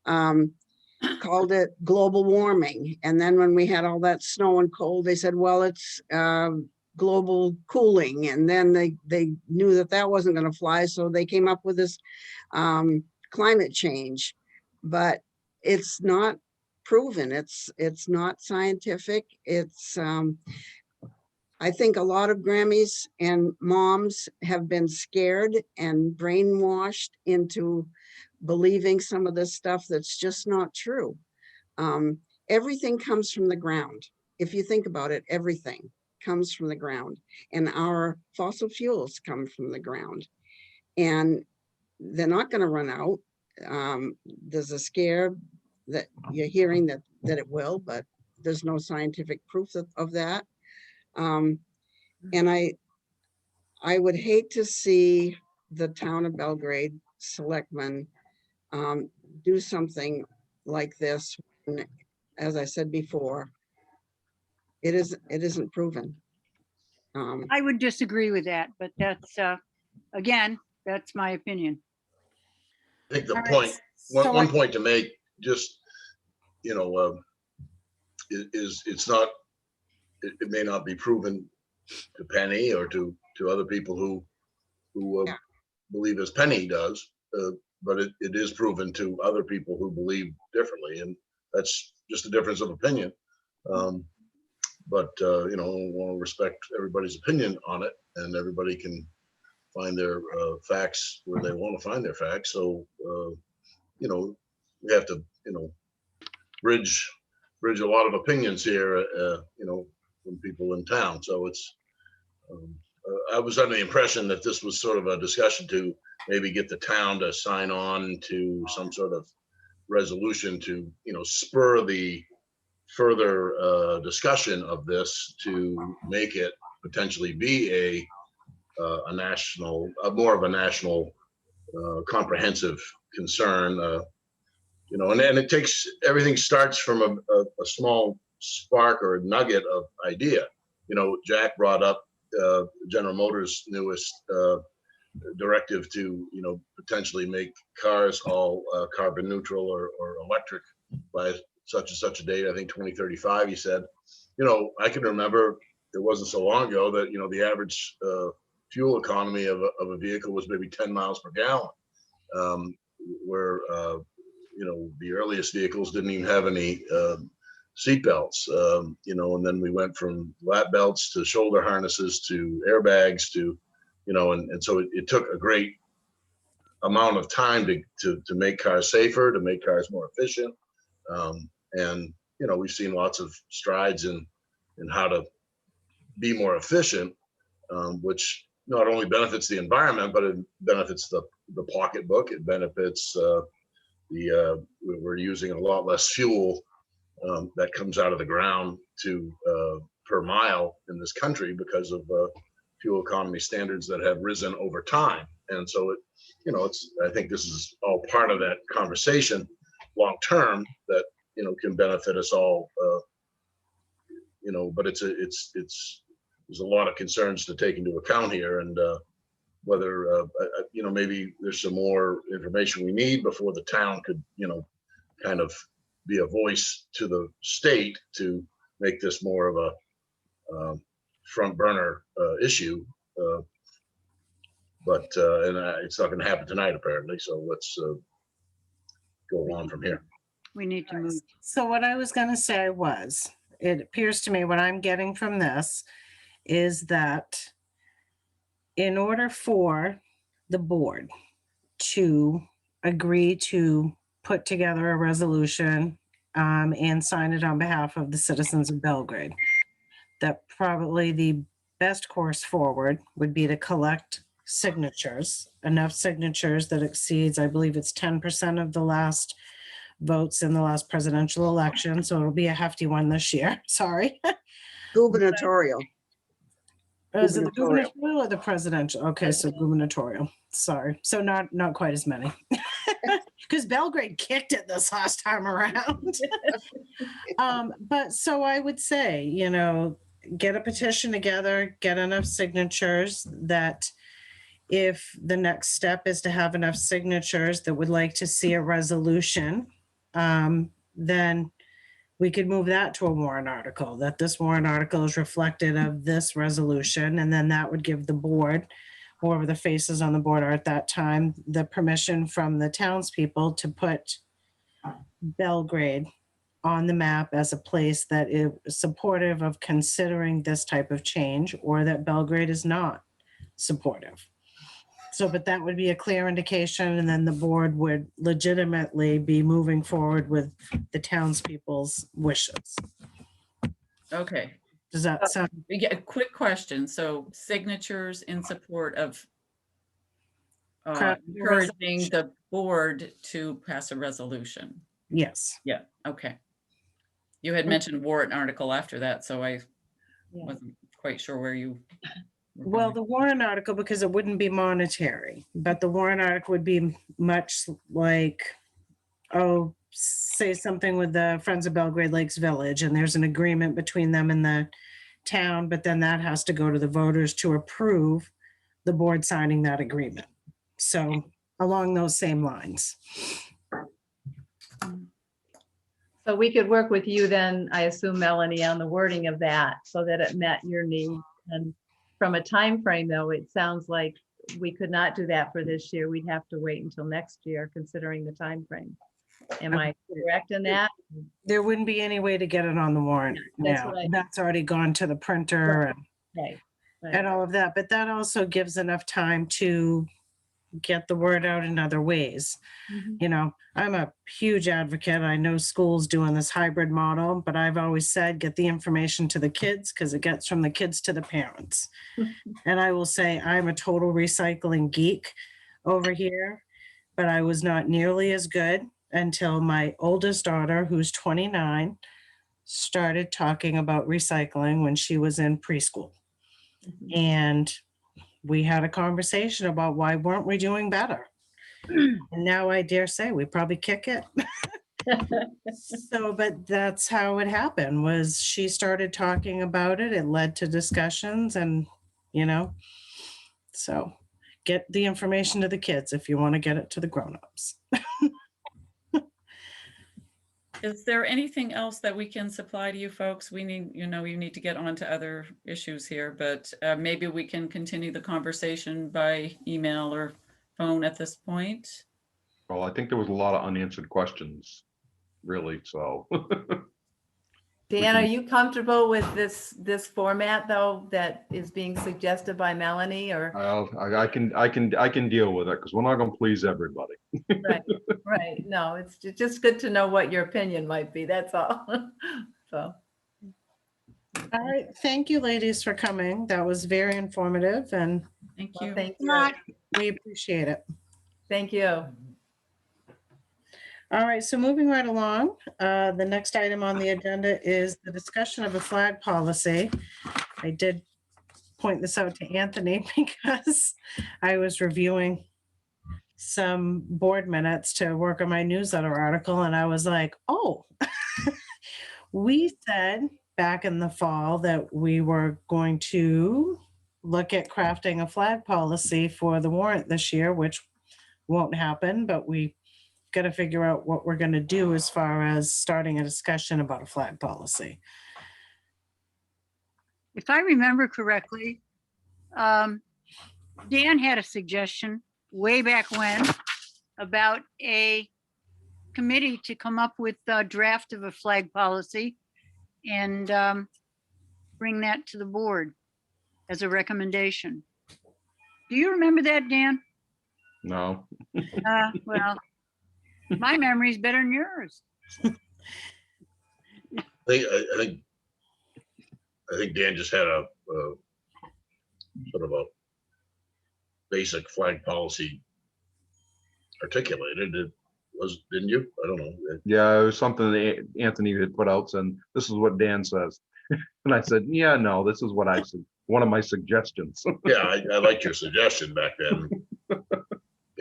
Speaker 7: called it global warming. And then when we had all that snow and cold, they said, well, it's global cooling. And then they knew that that wasn't going to fly. So they came up with this climate change, but it's not proven. It's not scientific. It's I think a lot of Grammys and moms have been scared and brainwashed into believing some of this stuff that's just not true. Everything comes from the ground. If you think about it, everything comes from the ground, and our fossil fuels come from the ground, and they're not going to run out. There's a scare that you're hearing that it will, but there's no scientific proof of that. And I would hate to see the town of Belgrade selectmen do something like this. And as I said before, it isn't proven.
Speaker 6: I would disagree with that, but that's, again, that's my opinion.
Speaker 3: I think the
Speaker 4: All right,
Speaker 3: point,
Speaker 4: so
Speaker 3: one point to make, just, you know, is it's not, it may not be proven to Penny or to other people who
Speaker 7: Yeah.
Speaker 3: believe as Penny does, but it is proven to other people who believe differently, and that's just a difference of opinion. But you know, want to respect everybody's opinion on it, and everybody can find their facts where they want to find their facts. So you know, we have to, you know, bridge a lot of opinions here, you know, from people in town. So it's I was under the impression that this was sort of a discussion to maybe get the town to sign on to some sort of resolution to, you know, spur the further discussion of this, to make it potentially be a national, more of a national comprehensive concern. You know, and it takes, everything starts from a small spark or a nugget of idea. You know, Jack brought up General Motors' newest directive to, you know, potentially make cars all carbon neutral or electric by such and such a date. I think 2035, he said. You know, I can remember it wasn't so long ago that, you know, the average fuel economy of a vehicle was maybe 10 miles per gallon, where you know, the earliest vehicles didn't even have any seat belts, you know, and then we went from lap belts to shoulder harnesses to airbags to, you know, and so it took a great amount of time to make cars safer, to make cars more efficient. And, you know, we've seen lots of strides in how to be more efficient, which not only benefits the environment, but it benefits the pocketbook. It benefits we're using a lot less fuel that comes out of the ground per mile in this country because of fuel economy standards that have risen over time. And so, you know, I think this is all part of that conversation long term that, you know, can benefit us all. You know, but there's a lot of concerns to take into account here, and whether you know, maybe there's some more information we need before the town could, you know, kind of be a voice to the state to make this more of a front burner issue. But it's not going to happen tonight, apparently. So let's go on from here.
Speaker 6: We need to move.
Speaker 4: So what I was going to say was, it appears to me what I'm getting from this is that in order for the board to agree to put together a resolution and sign it on behalf of the citizens of Belgrade, that probably the best course forward would be to collect signatures, enough signatures that exceeds, I believe it's 10% of the last votes in the last presidential election. So it'll be a hefty one this year. Sorry.
Speaker 7: Gubernatorial.
Speaker 4: Is it the
Speaker 7: Gubernatorial.
Speaker 4: gubernatorial or the presidential? Okay, so gubernatorial. Sorry. So not quite as many. because Belgrade kicked it this last time around. But so I would say, get a petition together, get enough signatures that if the next step is to have enough signatures that would like to see a resolution, then we could move that to a warrant article, that this warrant article is reflected of this resolution. And then that would give the board, whoever the faces on the board are at that time, the permission from the townspeople to put Belgrade on the map as a place that is supportive of considering this type of change, or that Belgrade is not supportive. So, but that would be a clear indication, and then the board would legitimately be moving forward with the townspeople's wishes.
Speaker 1: Okay.
Speaker 4: Does that sound?
Speaker 1: Yeah, a quick question. So signatures in support of
Speaker 4: Crafting a
Speaker 1: encouraging the board to pass a resolution.
Speaker 4: Yes.
Speaker 1: Yeah, okay. You had mentioned warrant article after that, so I
Speaker 2: Yeah.
Speaker 1: wasn't quite sure where you were
Speaker 4: Well,
Speaker 1: going.
Speaker 4: the warrant article, because it wouldn't be monetary, but the warrant article would be much like, say something with the Friends of Belgrade Lakes Village, and there's an agreement between them and the town, but then that has to go to the voters to approve the board signing that agreement. So along those same lines.
Speaker 2: So we could work with you then, I assume, Melanie, on the wording of that so that it met your need. And from a time frame, though, it sounds like we could not do that for this year. We'd have to wait until next year, considering the time frame. Am I correct in that?
Speaker 4: There wouldn't be any way to get it on the warrant
Speaker 2: That's
Speaker 4: now.
Speaker 2: what I-
Speaker 4: That's already gone to the printer and
Speaker 2: Okay.
Speaker 4: and all of that, but that also gives enough time to get the word out in other ways.
Speaker 2: Mhm.
Speaker 4: I'm a huge advocate. I know schools doing this hybrid model, but I've always said, get the information to the kids because it gets from the kids to the parents. And I will say, I'm a total recycling geek over here, but I was not nearly as good until my oldest daughter, who's 29, started talking about recycling when she was in preschool. And we had a conversation about why weren't we doing better? And now I dare say we probably kick it. So, but that's how it happened, was she started talking about it. It led to discussions and, so get the information to the kids if you want to get it to the grownups.
Speaker 1: Is there anything else that we can supply to you folks? We need, you need to get on to other issues here, but maybe we can continue the conversation by email or phone at this point.
Speaker 11: Well, I think there was a lot of unanswered questions, really, so.
Speaker 2: Dan, are you comfortable with this format, though, that is being suggested by Melanie, or?
Speaker 11: I can deal with it because we're not gonna please everybody.
Speaker 2: Right. No, it's just good to know what your opinion might be. That's all. So,
Speaker 4: All right. Thank you, ladies, for coming. That was very informative and
Speaker 1: Thank
Speaker 2: well,
Speaker 1: you.
Speaker 2: thank you.
Speaker 6: Not
Speaker 4: we appreciate it.
Speaker 2: Thank you.
Speaker 4: All right, so moving right along, the next item on the agenda is the discussion of a flag policy. I did point this out to Anthony because I was reviewing some board minutes to work on my newsletter article, and I was like, oh, we said back in the fall that we were going to look at crafting a flag policy for the warrant this year, which won't happen, but we got to figure out what we're going to do as far as starting a discussion about a flag policy.
Speaker 6: if I remember correctly, Dan had a suggestion way back when about a committee to come up with a draft of a flag policy and bring that to the board as a recommendation. Do you remember that, Dan?
Speaker 11: No,
Speaker 6: Well, my memory's better than yours.
Speaker 3: I think Dan just had a sort of a basic flag policy articulated. It was, didn't you? I don't know.
Speaker 11: yeah, it was something that Anthony had put out saying, this is what Dan says. And I said, yeah, no, this is what I said, one of my suggestions.
Speaker 3: Yeah, I liked your suggestion back then.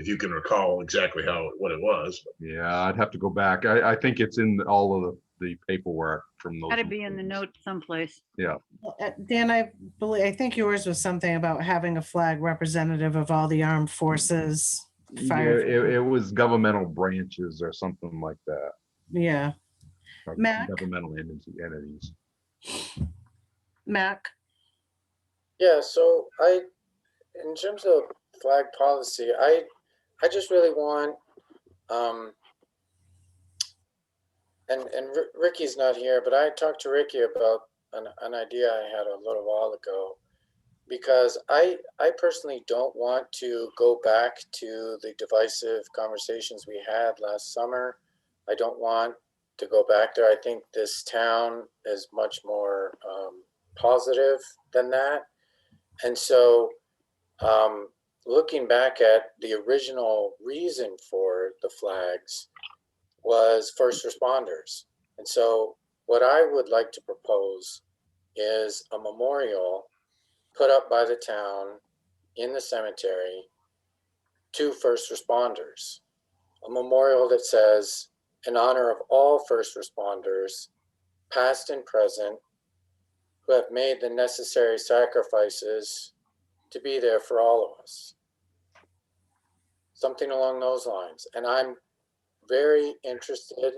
Speaker 3: if you can recall exactly what it was.
Speaker 11: Yeah, I'd have to go back. I think it's in all of the paperwork from those.
Speaker 6: Gotta be in the
Speaker 11: meetings.
Speaker 6: notes someplace.
Speaker 11: Yeah,
Speaker 4: Dan, I think yours was something about having a flag representative of all the armed forces.
Speaker 11: yeah,
Speaker 4: Fire.
Speaker 11: it was governmental branches or something like that.
Speaker 4: Yeah.
Speaker 11: or
Speaker 4: Mac?
Speaker 11: Governmental entities.
Speaker 4: Mac,
Speaker 9: Yeah, so in terms of flag policy, I just really want, and Ricky's not here, but I talked to Ricky about an idea I had a little while ago, because I personally don't want to go back to the divisive conversations we had last summer. I don't want to go back there. I think this town is much more positive than that. And so looking back at the original reason for the flags was first responders. And so what I would like to propose is a memorial put up by the town in the cemetery to first responders. A memorial that says, in honor of all first responders, past and present, who have made the necessary sacrifices to be there for all of us. Something along those lines. And I'm very interested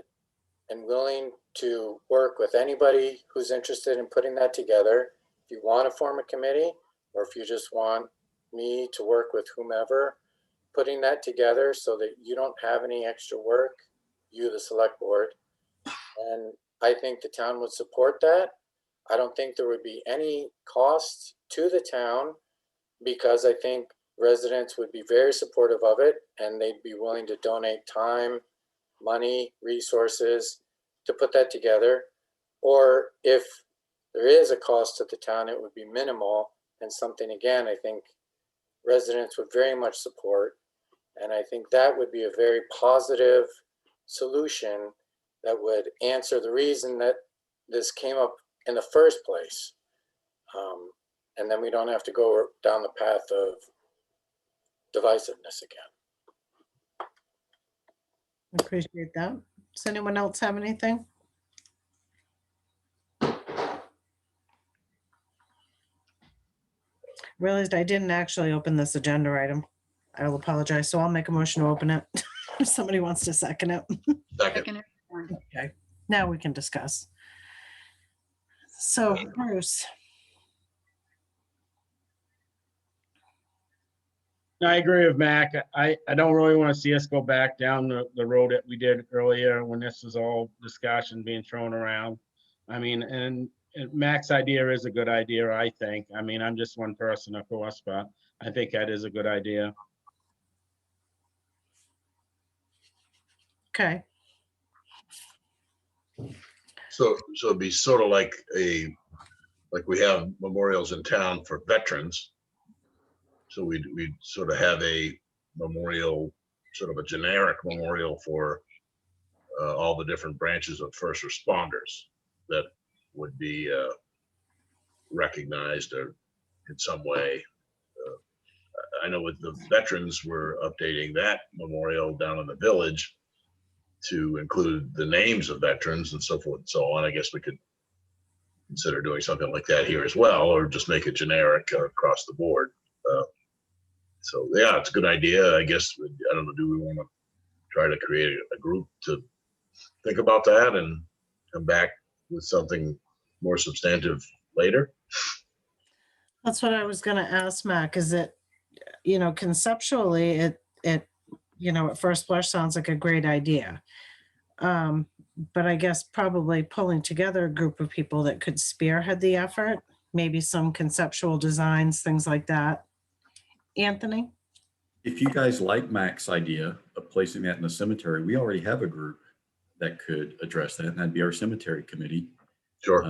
Speaker 9: and willing to work with anybody who's interested in putting that together. If you want to form a committee, or if you just want me to work with whomever, putting that together so that you don't have any extra work, you, the select board. And I think the town would support that. I don't think there would be any cost to the town, because I think residents would be very supportive of it, and they'd be willing to donate time, money, resources to put that together. Or if there is a cost to the town, it would be minimal, and something, again, I think residents would very much support. And I think that would be a very positive solution that would answer the reason that this came up in the first place. And then we don't have to go down the path of divisiveness again.
Speaker 4: appreciate that. Does anyone else have anything? Realized I didn't actually open this agenda item. I will apologize. So I'll make a motion to open it. If somebody wants to second it.
Speaker 3: Second.
Speaker 4: Okay, now we can discuss. So Bruce,
Speaker 8: I agree with Mac. I don't really want to see us go back down the road that we did earlier when this was all discussion being thrown around. I mean, and Mac's idea is a good idea, I think. I mean, I'm just one person, of course, but I think that is a good idea.
Speaker 4: okay,
Speaker 3: So it'd be sort of like we have memorials in town for veterans. So we'd sort of have a memorial, sort of a generic memorial for all the different branches of first responders that would be recognized or in some way. I know with the veterans, we're updating that memorial down in the village to include the names of veterans and so forth and so on. I guess we could consider doing something like that here as well, or just make it generic across the board. So yeah, it's a good idea. I guess, I don't know, do we want to try to create a group to think about that and come back with something more substantive later?
Speaker 4: that's what I was gonna ask Mac. Is it, conceptually, it at first blush sounds like a great idea. But I guess probably pulling together a group of people that could spearhead the effort, maybe some conceptual designs, things like that. Anthony?
Speaker 12: If you guys like Mac's idea of placing that in the cemetery, we already have a group that could address that, and that'd be our cemetery committee.
Speaker 3: Sure.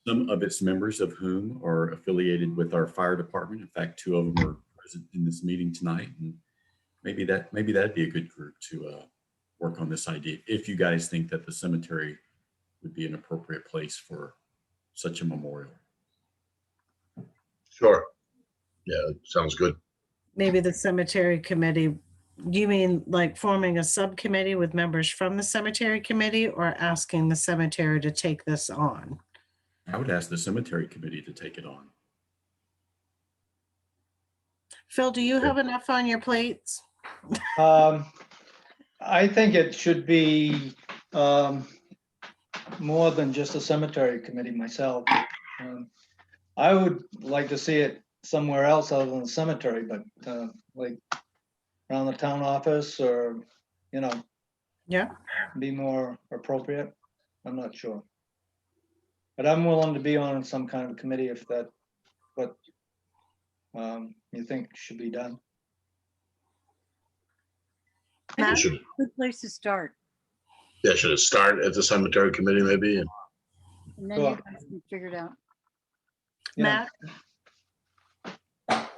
Speaker 12: Some of its members of whom are affiliated with our fire department. In fact, 2 of them are present in this meeting tonight, and maybe that'd be a good group to work on this idea, if you guys think that the cemetery would be an appropriate place for such a memorial.
Speaker 3: Sure. Yeah, sounds good.
Speaker 4: Maybe the cemetery committee Do you mean like forming a subcommittee with members from the cemetery committee or asking the cemetery to take this on?
Speaker 12: I would ask the cemetery committee to take it on.
Speaker 4: Phil, do you have enough on your plates?
Speaker 13: I think it should be more than just a cemetery committee myself. I would like to see it somewhere else other than the cemetery, but like around the town office or, you know,
Speaker 4: Yeah,
Speaker 13: be more appropriate. I'm not sure. But I'm willing to be on some kind of committee if that, what you think should be done.
Speaker 6: I
Speaker 4: Matt?
Speaker 6: think
Speaker 3: Should,
Speaker 6: it's a good place to start.
Speaker 3: yeah, should it start at the cemetery committee maybe?
Speaker 6: And then you
Speaker 13: Sure.
Speaker 6: guys can figure it out.
Speaker 13: Yeah.
Speaker 4: Matt?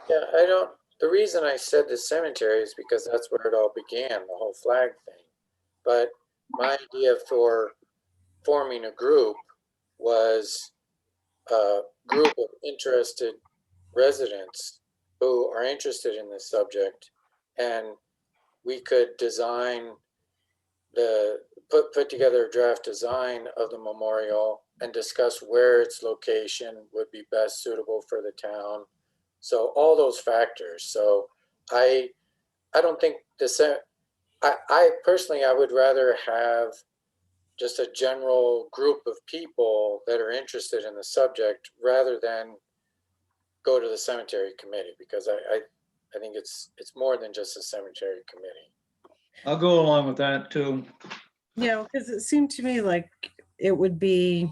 Speaker 9: Yeah, I don't, the reason I said the cemetery is because that's where it all began, the whole flag thing. But my idea for forming a group was a group of interested residents who are interested in this subject, and we could design put together a draft design of the memorial and discuss where its location would be best suitable for the town. So all those factors. So I don't think I personally, I would rather have just a general group of people that are interested in the subject rather than go to the cemetery committee, because I think it's more than just a cemetery committee.
Speaker 13: I'll go along with that too.
Speaker 4: Yeah, because it seemed to me like it would be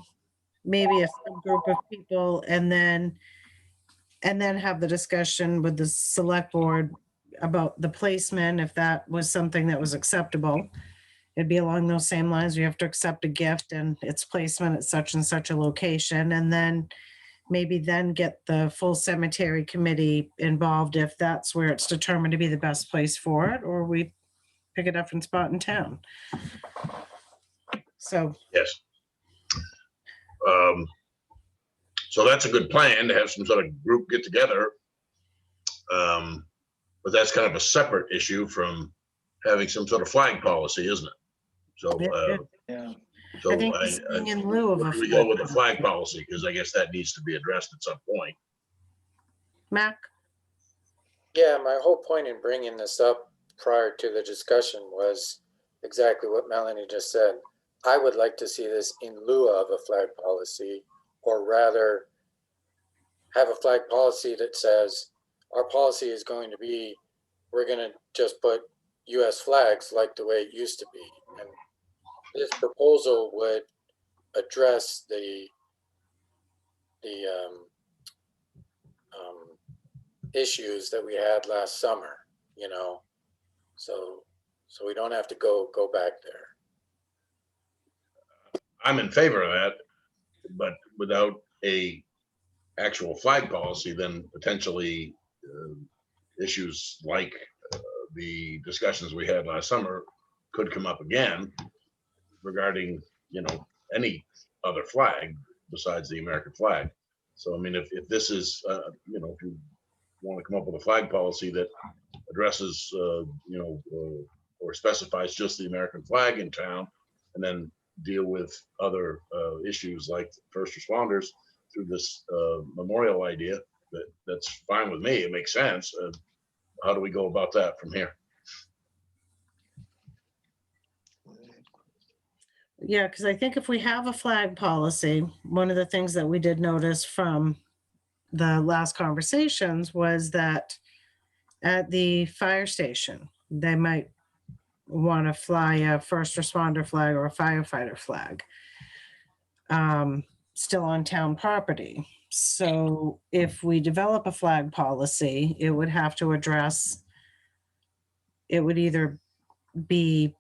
Speaker 4: maybe a subgroup of people and then have the discussion with the select board about the placement, if that was something that was acceptable. It'd be along those same lines. We have to accept a gift and its placement at such and such a location, and then maybe then get the full cemetery committee involved if that's where it's determined to be the best place for it, or we pick a different spot in town. So,
Speaker 3: Yes. So that's a good plan to have some sort of group get together. But that's kind of a separate issue from having some sort of flag policy, isn't it? So,
Speaker 13: Yeah.
Speaker 3: so
Speaker 4: I think it's being in lieu of
Speaker 3: where
Speaker 4: a
Speaker 3: do we go
Speaker 4: flag
Speaker 3: with the flag policy? Because I guess that needs to be addressed at some point.
Speaker 4: Mac,
Speaker 9: Yeah, my whole point in bringing this up prior to the discussion was exactly what Melanie just said. I would like to see this in lieu of a flag policy, or rather have a flag policy that says our policy is going to be, we're going to just put US flags like the way it used to be. And this proposal would address the issues that we had last summer, you know, so we don't have to go back there.
Speaker 3: I'm in favor of that, but without a actual flag policy, then potentially issues like the discussions we had last summer could come up again regarding, you know, any other flag besides the American flag. So, I mean, if this is, you know, if you want to come up with a flag policy that addresses, you know, or specifies just the American flag in town, and then deal with other issues like first responders through this memorial idea, that's fine with me. It makes sense. How do we go about that from here?
Speaker 4: yeah, because I think if we have a flag policy, one of the things that we did notice from the last conversations was that at the fire station, they might want to fly a first responder flag or a firefighter flag still on town property. So if we develop a flag policy, it would have to address, it would either be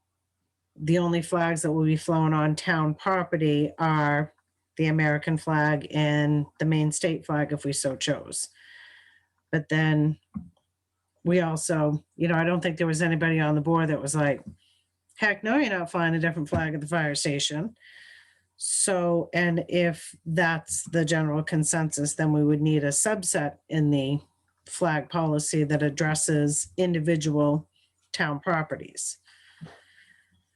Speaker 4: the only flags that will be flown on town property are the American flag and the main state flag if we so chose. But then we also, you know, I don't think there was anybody on the board that was like, heck no, you're not flying a different flag at the fire station. So, and if that's the general consensus, then we would need a subset in the flag policy that addresses individual town properties.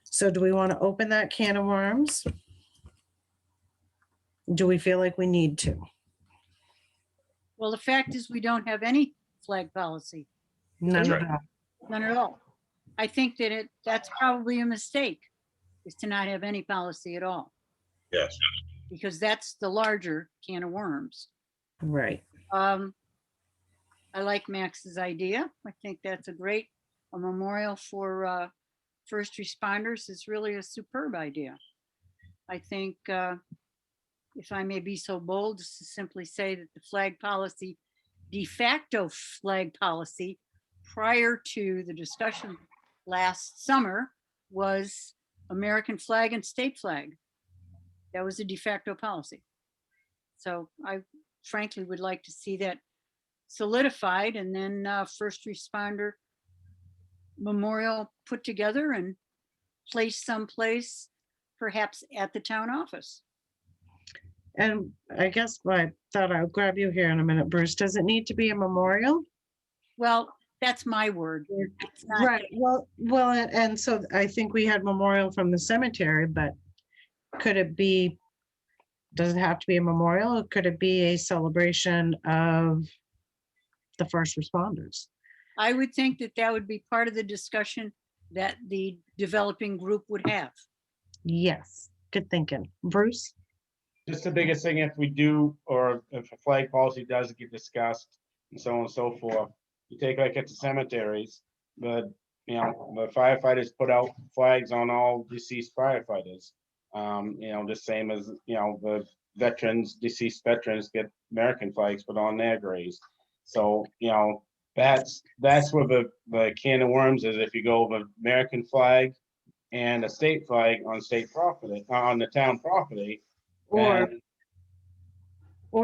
Speaker 4: So do we want to open that can of worms? Do we feel like we need to?
Speaker 6: Well, the fact is we don't have any flag policy,
Speaker 4: None of
Speaker 3: right.
Speaker 4: that.
Speaker 6: none at all. I think that that's probably a mistake, is to not have any policy at all,
Speaker 3: Yes.
Speaker 6: because that's the larger can of worms.
Speaker 4: Right.
Speaker 6: I like Max's idea. I think that's a memorial for first responders is really a superb idea. I think, if I may be so bold, just to simply say that the flag policy, de facto flag policy, prior to the discussion last summer, was American flag and state flag. That was a de facto policy. So I frankly would like to see that solidified, and then first responder memorial put together and placed someplace, perhaps at the town office.
Speaker 4: And I guess I thought I'll grab you here in a minute, Bruce. Does it need to be a memorial?
Speaker 6: Well, that's my word. It's not-
Speaker 4: Right. Well, and so I think we had memorial from the cemetery, but could it be, does it have to be a memorial? Or could it be a celebration of the first responders?
Speaker 6: I would think that that would be part of the discussion that the developing group would have.
Speaker 4: Yes, good thinking. Bruce?
Speaker 8: Just the biggest thing, if we do, or if a flag policy does get discussed and so on and so forth, you take like at the cemeteries, but the firefighters put out flags on all deceased firefighters. The same as, the deceased veterans get American flags put on their graves. So, that's where the can of worms is. If you go with American flag and a state flag on state property, on the town property.
Speaker 4: Or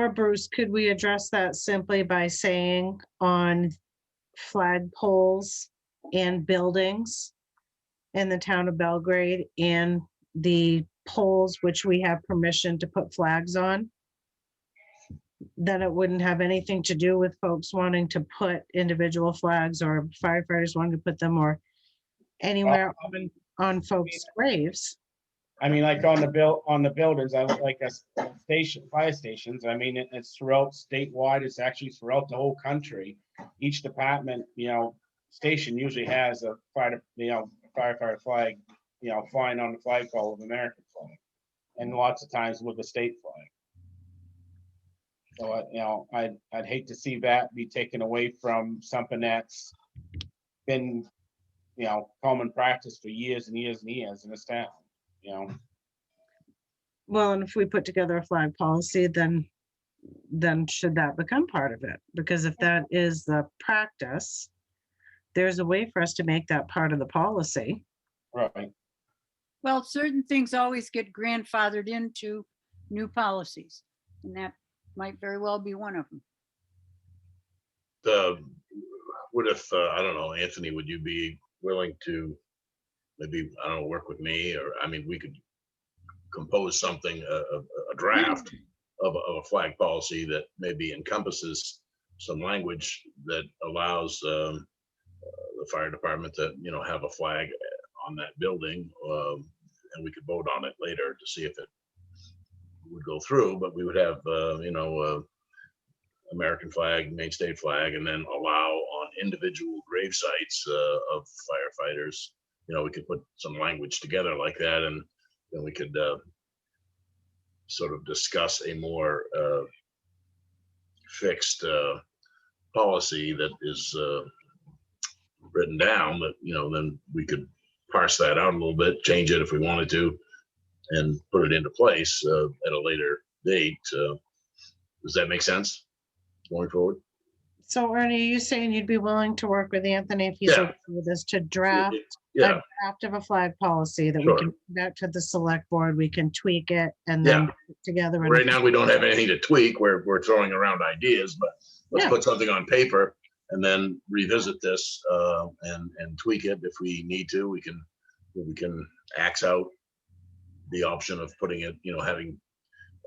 Speaker 4: Bruce, could we address that simply by saying on flag poles and buildings in the town of Belgrade, and the poles which we have permission to put flags on? Then it wouldn't have anything to do with folks wanting to put individual flags, or firefighters wanting to put them, or anywhere on folks' graves.
Speaker 8: I mean, like on the buildings, I look like a fire stations. I mean, it's throughout statewide. It's actually throughout the whole country. Each department, station usually has a firefighter flag, flying on the flagpole of American flag, and lots of times with the state flag. So, I'd hate to see that be taken away from something that's been, common practice for years and years and years in this town.
Speaker 4: Well, and if we put together a flag policy, then should that become part of it? Because if that is the practice, there's a way for us to make that part of the policy.
Speaker 8: Right.
Speaker 6: Well, certain things always get grandfathered into new policies, and that might very well be one of them.
Speaker 3: What if, I don't know, Anthony, would you be willing to maybe, I don't know, work with me? Or, I mean, we could compose something, a draft of a flag policy that maybe encompasses some language that allows the fire department to, have a flag on that building, and we could vote on it later to see if it would go through, but we would have, American flag, main state flag, and then allow on individual grave sites of firefighters, we could put some language together like that, and then we could sort of discuss a more fixed policy that is written down, that, then we could parse that out a little bit, change it if we wanted to, and put it into place at a later date. Does that make sense going forward?
Speaker 4: So Ernie, are you saying you'd be willing to work with Anthony if he's
Speaker 3: Yeah.
Speaker 4: okay with us to draft
Speaker 3: Yeah,
Speaker 4: a draft of a flag policy that we
Speaker 3: Sure.
Speaker 4: can put out to the select board, we can tweak it and
Speaker 3: Yeah.
Speaker 4: then put it together. in a-
Speaker 3: right now we don't have anything to tweak. We're throwing around ideas, but let's
Speaker 4: Yeah.
Speaker 3: put something on paper and then revisit this and tweak it if we need to. We can axe out the option of putting it, having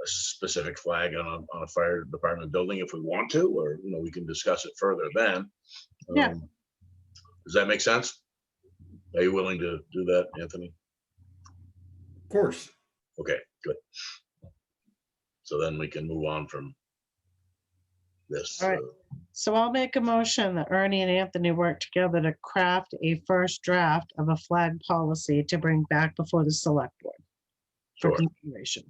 Speaker 3: a specific flag on a fire department building if we want to, or we can discuss it further then.
Speaker 4: Yeah.
Speaker 3: Does that make sense? Are you willing to do that, Anthony?
Speaker 12: Of course.
Speaker 3: Okay, good. So then we can move on from this.
Speaker 4: All right. So I'll make a motion that Ernie and Anthony work together to craft a first draft of a flag policy to bring back before the select board for
Speaker 3: Sure.
Speaker 4: consideration.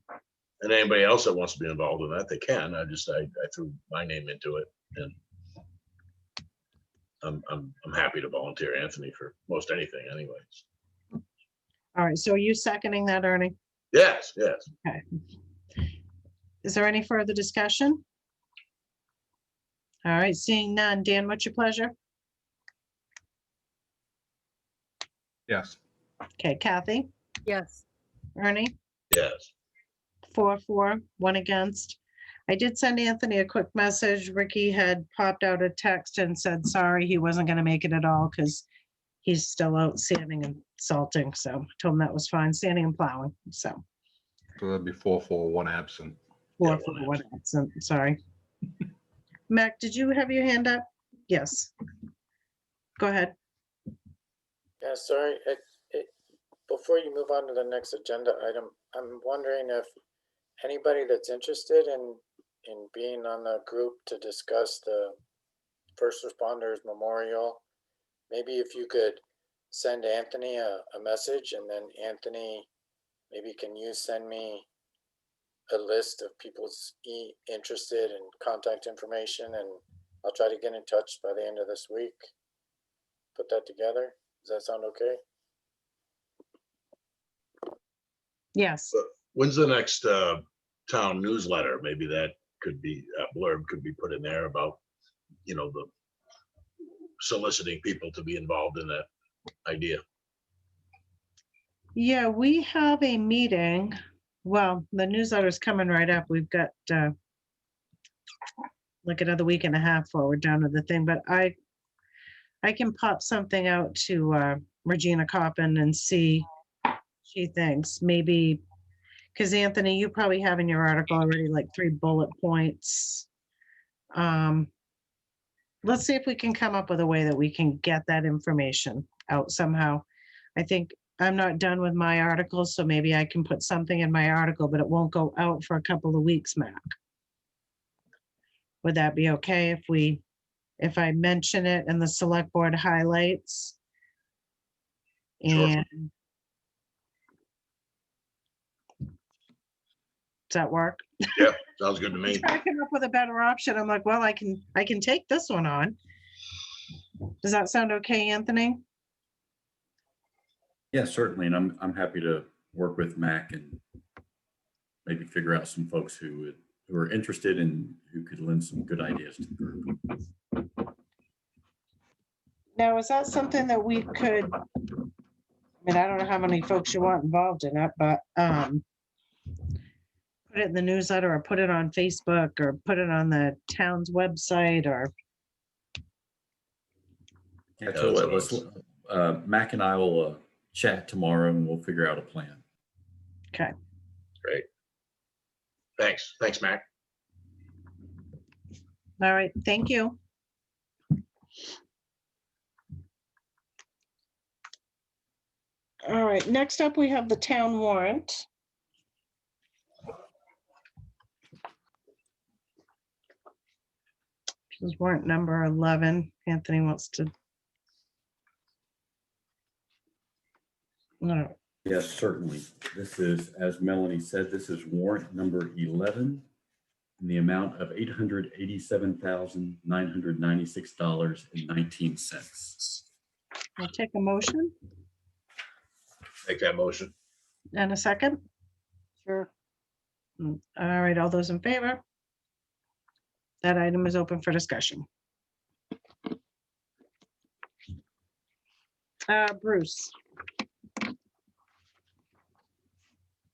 Speaker 3: And anybody else that wants to be involved in that, they can. I threw my name into it, and I'm happy to volunteer Anthony for most anything anyways.
Speaker 4: All right, so are you seconding that, Ernie?
Speaker 3: Yes.
Speaker 4: Okay. Is there any further discussion? All right, seeing none. Dan, what's your pleasure?
Speaker 11: Yes.
Speaker 4: Okay, Kathy,
Speaker 6: Yes.
Speaker 4: Ernie,
Speaker 3: Yes.
Speaker 4: 4-4, 1 against. I did send Anthony a quick message. Ricky had popped out a text and said, sorry, he wasn't gonna make it at all because he's still out sanding and salting. So I told him that was fine, sanding and plowing. So
Speaker 11: So that'd be 4-4, 1 absent.
Speaker 4: 4
Speaker 3: Yeah,
Speaker 4: for
Speaker 3: 1
Speaker 4: 1 absent, sorry. Mac, did you have your hand up? Yes. Go ahead.
Speaker 9: Yeah, sorry, before you move on to the next agenda item, I'm wondering if anybody that's interested in being on the group to discuss the first responders memorial, maybe if you could send Anthony a message, and then Anthony, maybe can you send me a list of people's interested and contact information, and I'll try to get in touch by the end of this week. Put that together. Does that sound okay?
Speaker 4: Yes.
Speaker 3: When's the next town newsletter? Maybe that could be, a blurb could be put in there about, the soliciting people to be involved in that idea.
Speaker 4: Yeah, we have a meeting. Well, the newsletter's coming right up. We've got like another week and a half forward down to the thing, but I can pop something out to Regina Coppin and see what she thinks. Maybe, because Anthony, you probably have in your article already like 3 bullet points. Let's see if we can come up with a way that we can get that information out somehow. I think I'm not done with my article, so maybe I can put something in my article, but it won't go out for a couple of weeks, Mac. Would that be okay if I mention it in the select board highlights?
Speaker 3: Sure.
Speaker 4: And does that work?
Speaker 3: Yeah, sounds good to me.
Speaker 4: I come up with a better option. I'm like, well, I can take this one on. Does that sound okay, Anthony?
Speaker 12: Yeah, certainly. And I'm happy to work with Mac and maybe figure out some folks who are interested and who could lend some good ideas to the group.
Speaker 4: Now, is that something that we could, I don't know how many folks you want involved in it, but put it in the newsletter or put it on Facebook or put it on the town's website or,
Speaker 12: Yeah, tell you what, Mac and I will chat tomorrow and we'll figure out a plan.
Speaker 4: okay.
Speaker 3: Great. Thanks, Mac.
Speaker 4: All right, thank you. All right, next up, we have the town warrant. This is warrant number 11. Anthony wants to. No,
Speaker 12: Yes, certainly. This is, as Melanie said, this is warrant number 11 in the amount of $887,996.19.
Speaker 4: I'll take a motion
Speaker 3: Make that motion.
Speaker 4: and a second.
Speaker 6: Sure.
Speaker 4: All right, all those in favor? That item is open for discussion. Bruce,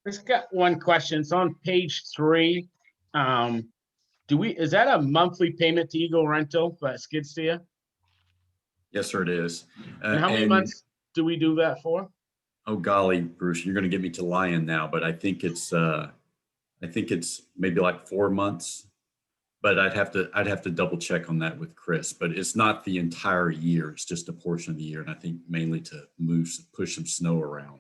Speaker 8: Just got one question. It's on page 3. Is that a monthly payment to Eagle Rental for skid steer?
Speaker 12: Yes, sir, it is.
Speaker 8: And how many months do we do that for?
Speaker 12: Oh, golly, Bruce, you're going to get me to lying now, but I think it's maybe like 4 months. But I'd have to double check on that with Chris, but it's not the entire year. It's just a portion of the year. And I think mainly to push some snow around.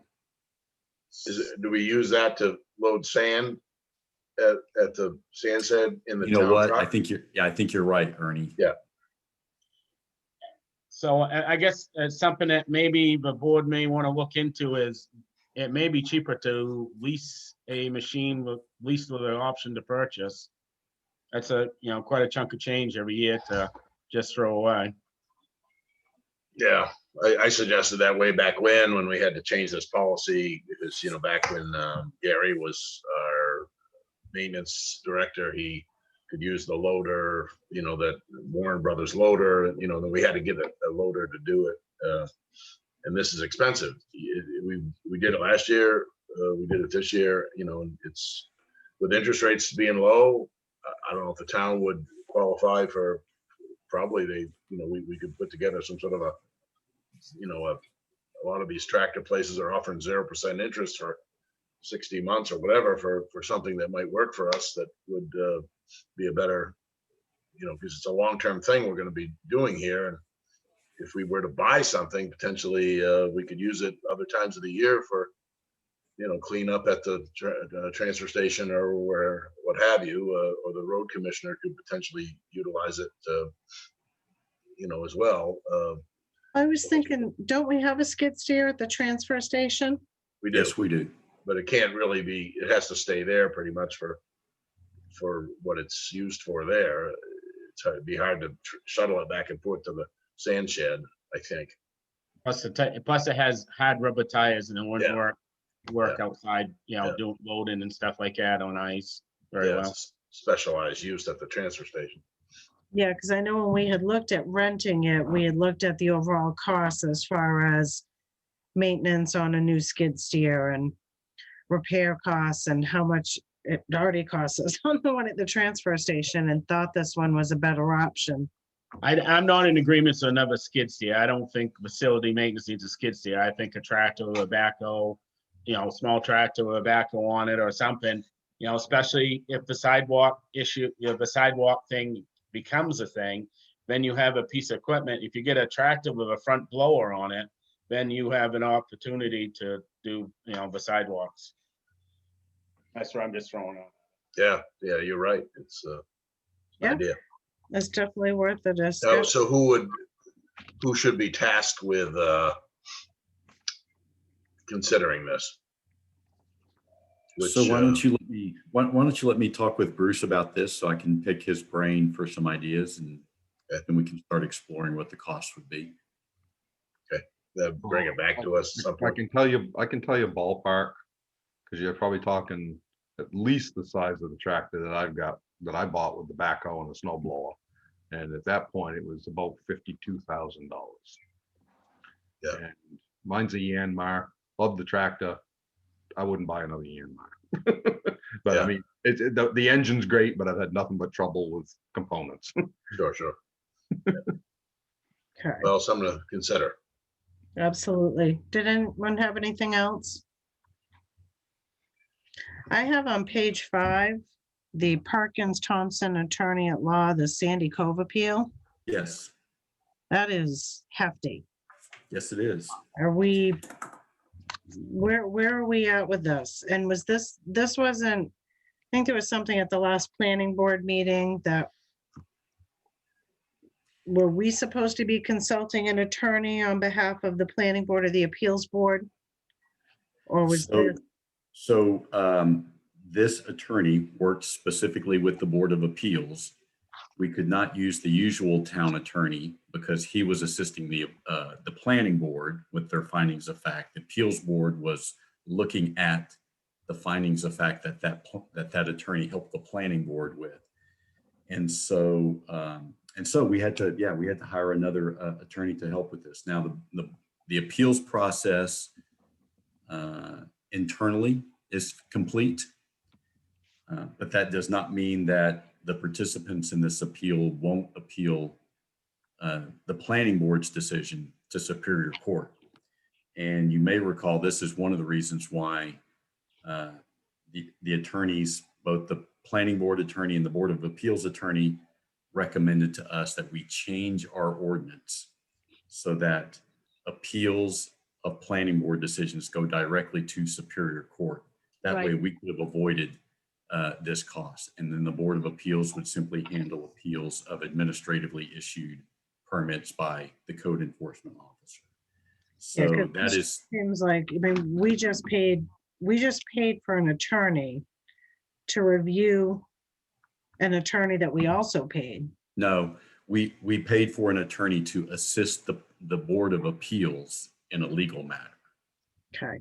Speaker 3: Do we use that to load sand at the sand shed in the
Speaker 12: You know
Speaker 3: town
Speaker 12: what?
Speaker 3: truck?
Speaker 12: I think you're right, Ernie.
Speaker 3: Yeah.
Speaker 8: So I guess something that maybe the board may want to look into is it may be cheaper to lease a machine leased with an option to purchase. That's quite a chunk of change every year to just throw away.
Speaker 3: Yeah, I suggested that way back when we had to change this policy, because, back when Gary was our maintenance director, he could use the loader, that Warren Brothers loader, then we had to get a loader to do it. And this is expensive. We did it last year, we did it this year, and it's, with interest rates being low, I don't know if the town would qualify for, probably we could put together some sort of a lot of these tractor places are offering 0% interest for 60 months or whatever for something that might work for us, that would be a better, because it's a long-term thing we're going to be doing here. And if we were to buy something, potentially we could use it other times of the year for, clean up at the transfer station or what have you, or the road commissioner could potentially utilize it, as well.
Speaker 4: I was thinking, don't we have a skid steer at the transfer station?
Speaker 3: We do.
Speaker 12: Yes, we do.
Speaker 3: But it can't really be, it has to stay there pretty much for what it's used for there. It'd be hard to shuttle it back and forth to the sand shed, I think.
Speaker 8: Plus it has hard rubber tires and it wouldn't work outside, doing loading and stuff like that on ice very well.
Speaker 3: It's specialized use at the transfer station.
Speaker 4: Yeah, because I know when we had looked at renting it, we had looked at the overall cost as far as maintenance on a new skid steer and repair costs and how much it already costs us on the one at the transfer station, and thought this one was a better option.
Speaker 8: I'm not in agreement with another skid steer. I don't think facility maintenance needs a skid steer. I think a tractor with a backhoe, small tractor with a backhoe on it or something, especially if the sidewalk issue, the sidewalk thing becomes a thing, then you have a piece of equipment. If you get a tractor with a front blower on it, then you have an opportunity to do, the sidewalks. That's what I'm just throwing out.
Speaker 3: Yeah, you're right. It's an idea.
Speaker 4: It's definitely worth the
Speaker 3: So,
Speaker 4: discussion.
Speaker 3: who should be tasked with considering this?
Speaker 12: So why don't you let me talk with Bruce about this so I can pick his brain for some ideas, and then we can start exploring what the cost would be.
Speaker 3: Bring it back to us.
Speaker 11: I can tell you ballpark, because you're probably talking at least the size of the tractor that I bought with the backhoe and the snow blower. And at that point, it was about $52,000.
Speaker 3: Yeah.
Speaker 11: And mine's a Yanmar. Love the tractor. I wouldn't buy another Yanmar. But I mean, the engine's great, but I've had nothing but trouble with components.
Speaker 3: Sure.
Speaker 4: Okay,
Speaker 3: Well, something to consider.
Speaker 4: absolutely. Did anyone have anything else? I have on page 5, the Perkins Thompson Attorney at Law, the Sandy Cove appeal.
Speaker 12: Yes,
Speaker 4: That is hefty.
Speaker 12: yes, it is.
Speaker 4: Are we, where are we at with this? And was this wasn't, I think there was something at the last planning board meeting that, were we supposed to be consulting an attorney on behalf of the planning board or the appeals board? Or was there?
Speaker 12: So this attorney worked specifically with the Board of Appeals. We could not use the usual town attorney because he was assisting the planning board with their findings of fact. The appeals board was looking at the findings of fact that attorney helped the planning board with. And so we had to hire another attorney to help with this. Now the appeals process internally is complete, but that does not mean that the participants in this appeal won't appeal the planning board's decision to Superior Court. And you may recall this is one of the reasons why the attorneys, both planning board attorney and the Board of Appeals attorney recommended to us that we change our ordinance so that appeals of planning board decisions go directly to Superior Court. That way we could have avoided this cost. And then the Board of Appeals would simply handle appeals of administratively issued permits by the code enforcement officer.
Speaker 4: Yeah,
Speaker 12: So
Speaker 4: 'cause
Speaker 12: that
Speaker 4: this
Speaker 12: is,
Speaker 4: Seems like, I mean, we just paid for an attorney to review an attorney that we also paid.
Speaker 12: no, we paid for an attorney to assist the Board of Appeals in a legal matter.
Speaker 4: Okay.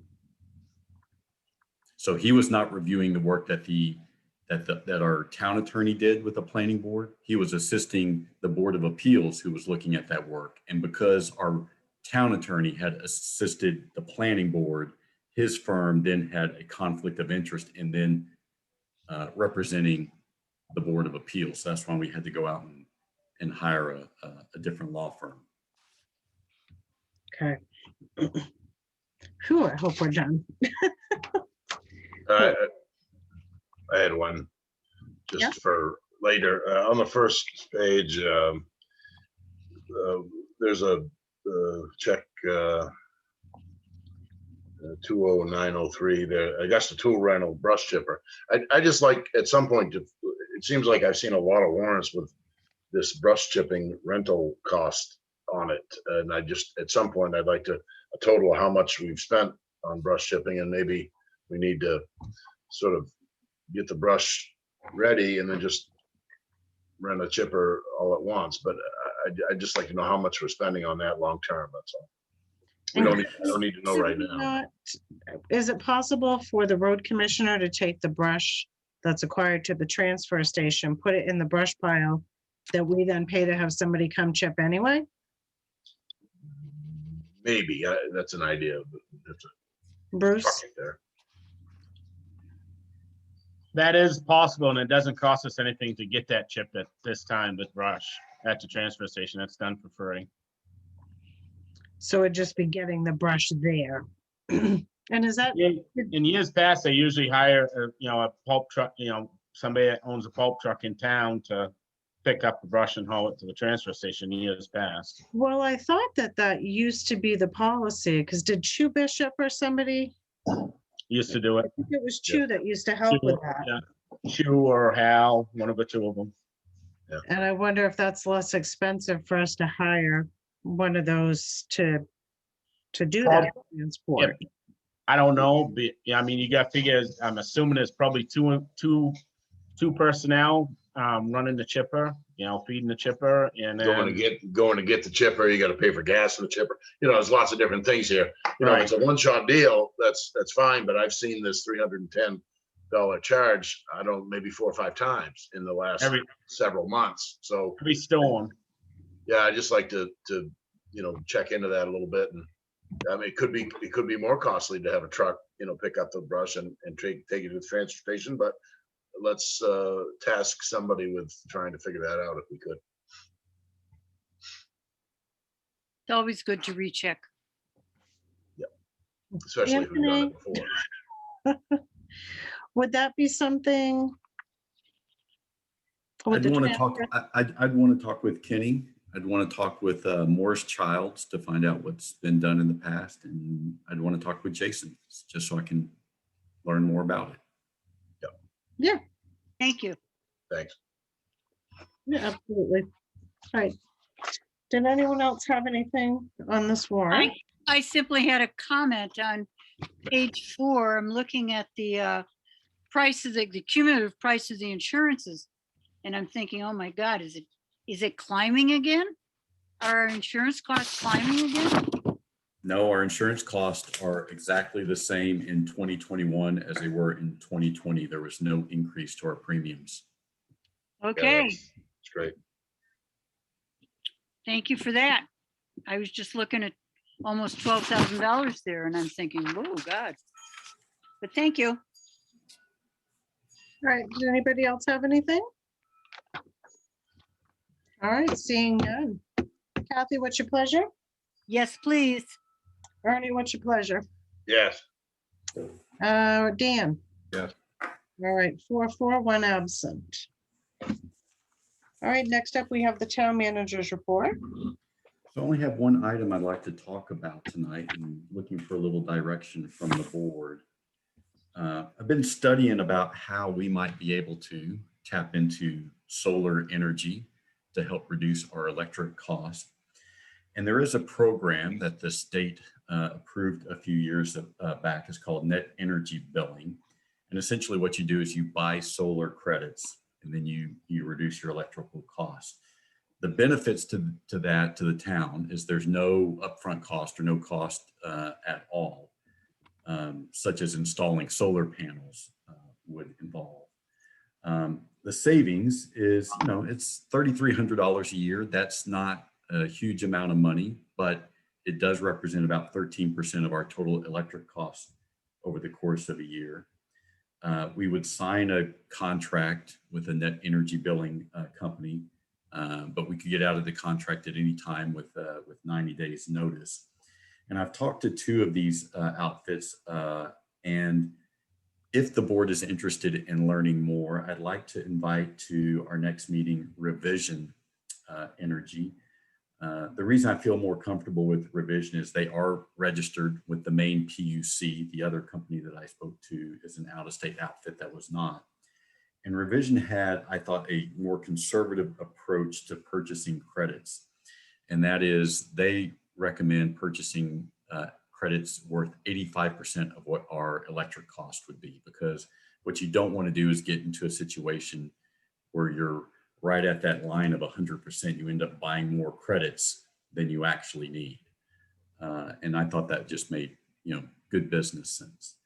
Speaker 12: So he was not reviewing the work that our town attorney did with the planning board. He was assisting the Board of Appeals who was looking at that work. And because our town attorney had assisted the planning board, his firm then had a conflict of interest in then representing the Board of Appeals. That's why we had to go out and hire a different law firm.
Speaker 4: Okay. Phew, I hope we're done.
Speaker 3: I had one just
Speaker 4: Yeah.
Speaker 3: for later. On the first page, there's a check 20903 there. I guess the tool rental brush chipper. I just like at some point, it seems like I've seen a lot of warrants with this brush chipping rental cost on it. And I just, at some point, I'd like to a total of how much we've spent on brush chipping, and maybe we need to sort of get the brush ready and then just rent a chipper all at once. But I'd just like to know how much we're spending on that long term. That's all. I don't need to know right now.
Speaker 4: Is it possible for the road commissioner to take the brush that's acquired to the transfer station, put it in the brush pile that we then pay to have somebody come chip anyway?
Speaker 3: Maybe that's an idea. But that's a
Speaker 4: Bruce?
Speaker 3: bucket there.
Speaker 8: That is possible, and it doesn't cost us anything to get that chipped at this time with brush at the transfer station. That's done for free.
Speaker 4: So it'd just be getting the brush there. And is that,
Speaker 8: In years past, they usually hire, a pulp truck, somebody that owns a pulp truck in town to pick up the brush and haul it to the transfer station years past.
Speaker 4: well, I thought that used to be the policy, because did Chu Bishop or somebody?
Speaker 8: Used to do it.
Speaker 4: I think it was Chu that used to help with that.
Speaker 8: Yeah. Chu or Hal, one of the two of them.
Speaker 4: And I wonder if that's less expensive for us to hire one of those to do that transport.
Speaker 8: I don't know, but yeah, I mean, you got figures. I'm assuming there's probably two personnel running the chipper, feeding the chipper, and then
Speaker 3: Going to get the chipper, you got to pay for gas in the chipper. There's lots of different things here.
Speaker 8: Right.
Speaker 3: It's a one-shot deal. That's fine, but I've seen this $310 charge, I don't, maybe 4 or 5 times in the last several months. So
Speaker 8: every storm.
Speaker 3: yeah, I just like to check into that a little bit. And I mean, it could be more costly to have a truck, pick up the brush and take it to the transfer station, but let's task somebody with trying to figure that out if we could.
Speaker 6: It's always good to recheck.
Speaker 3: Especially if we've done it before.
Speaker 4: Would that be something?
Speaker 12: I'd want to talk with Kenny. I'd want to talk with Morris Childs to find out what's been done in the past. And I'd want to talk with Jason just so I can learn more about it.
Speaker 4: Yeah.
Speaker 6: Thank you.
Speaker 3: Thanks.
Speaker 4: Yeah, absolutely. All right. Did anyone else have anything on this warrant?
Speaker 6: I simply had a comment on page 4. I'm looking at the prices, the cumulative price of the insurances. And I'm thinking, oh my God, is it climbing again? Are our insurance costs climbing again?
Speaker 12: No, our insurance costs are exactly the same in 2021 as they were in 2020. There was no increase to our premiums.
Speaker 6: Okay,
Speaker 3: It's great.
Speaker 6: thank you for that. I was just looking at almost $12,000 there and I'm thinking, oh God. But thank you.
Speaker 4: All right, does anybody else have anything? All right, seeing none. Kathy, what's your pleasure?
Speaker 6: Yes, please.
Speaker 4: Ernie, what's your pleasure?
Speaker 3: Yes.
Speaker 4: Dan?
Speaker 11: Yes.
Speaker 4: All right, 4-4, 1 absent. All right, next up, we have the town manager's report.
Speaker 12: So I only have one item I'd like to talk about tonight and looking for a little direction from the board. I've been studying about how we might be able to tap into solar energy to help reduce our electric costs. And there is a program that the state approved a few years back. It's called net energy billing. And essentially what you do is you buy solar credits and then you reduce your electrical costs. The benefits to the town is there's no upfront cost or no cost at all, such as installing solar panels would involve. The savings is, it's $3,300 a year. That's not a huge amount of money, but it does represent about 13% of our total electric costs over the course of a year. We would sign a contract with a net energy billing company, but we could get out of the contract at any time with 90 days notice. And I've talked to 2 of these outfits, and if the board is interested in learning more, I'd like to invite to our next meeting Revision Energy. The reason I feel more comfortable with Revision is they are registered with the main PUC. The other company that I spoke to is an out-of-state outfit that was not. And Revision had, I thought, a more conservative approach to purchasing credits. And that is they recommend purchasing credits worth 85% of what our electric cost would be, because what you don't want to do is get into a situation where you're right at that line of 100%. You end up buying more credits than you actually need. And I thought that just made, good business sense.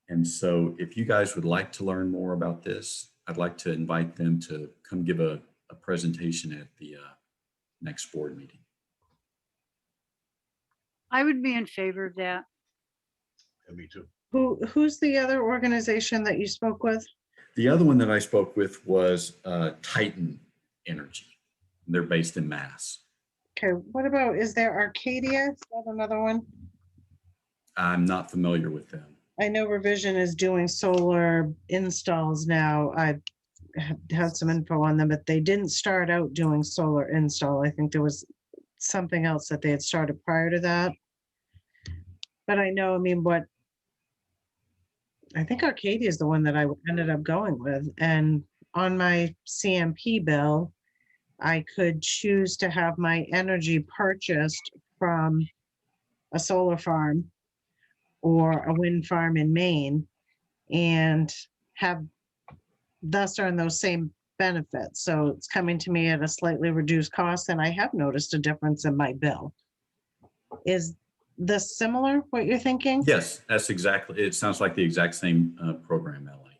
Speaker 12: And so if you guys would like to learn more about this, I'd like to invite them to come give a presentation at the next board meeting.
Speaker 6: I would be in favor of that.
Speaker 3: Yeah, me too.
Speaker 4: Who's the other organization that you spoke with?
Speaker 12: The other one that I spoke with was Titan Energy. They're based in Mass.
Speaker 4: Okay, what about, is there Arcadia? Is that another one?
Speaker 12: I'm not familiar with them.
Speaker 4: I know Revision is doing solar installs now. I had some info on them, but they didn't start out doing solar install. I think there was something else that they had started prior to that. But I know, I think Arcadia is the one that I ended up going with. And on my CMP bill, I could choose to have my energy purchased from a solar farm or a wind farm in Maine and have thus earn those same benefits. So it's coming to me at a slightly reduced cost, and I have noticed a difference in my bill. Is this similar, what you're thinking?
Speaker 12: Yes, that's exactly, it sounds like the exact same program, Ellie.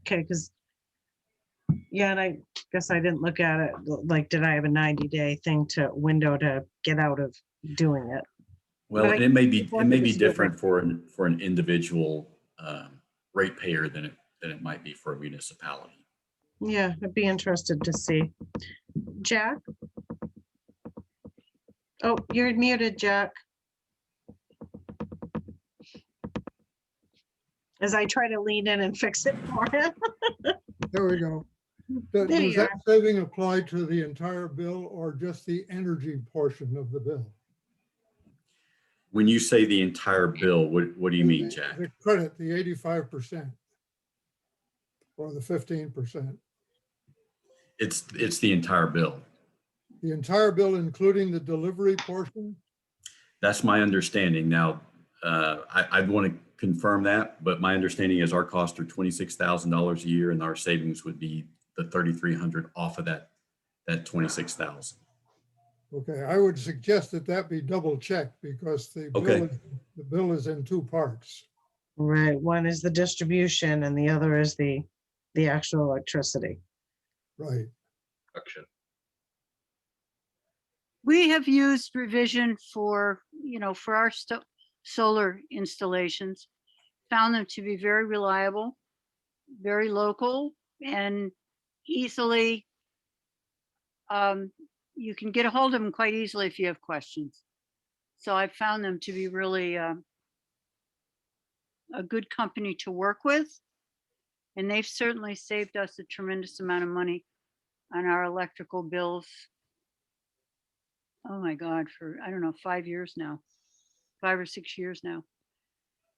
Speaker 4: Okay, because, yeah, and I guess I didn't look at it, like, did I have a 90-day thing to window to get out of doing it?
Speaker 12: Well,
Speaker 4: But
Speaker 12: and it may be
Speaker 4: it's
Speaker 12: different for an individual ratepayer than it might be for a municipality.
Speaker 4: Yeah, I'd be interested to see. Jack? Oh, you're muted, Jack. As I try to lean in and fix it for him.
Speaker 10: There we go.
Speaker 4: There
Speaker 10: Does
Speaker 4: you
Speaker 10: that
Speaker 4: are.
Speaker 10: saving apply to the entire bill or just the energy portion of the bill?
Speaker 12: When you say the entire bill, what do you mean, Jack?
Speaker 10: The credit, the 85% or the 15%.
Speaker 12: It's the entire bill.
Speaker 10: The entire bill, including the delivery portion?
Speaker 12: That's my understanding. Now, I'd want to confirm that, but my understanding is our costs are $26,000 a year, and our savings would be the $3,300 off of that 26,000.
Speaker 10: Okay, I would suggest that be double checked because the bill is in 2 parts.
Speaker 4: Right, one is the distribution and the other is the actual electricity.
Speaker 10: Right.
Speaker 3: Action.
Speaker 6: We have used Revision for, for our solar installations, found them to be very reliable, very local, and easily, you can get a hold of them quite easily if you have questions. So I found them to be really a good company to work with. And they've certainly saved us a tremendous amount of money on our electrical bills. Oh my God, for, I don't know, 5 years now, 5 or 6 years now.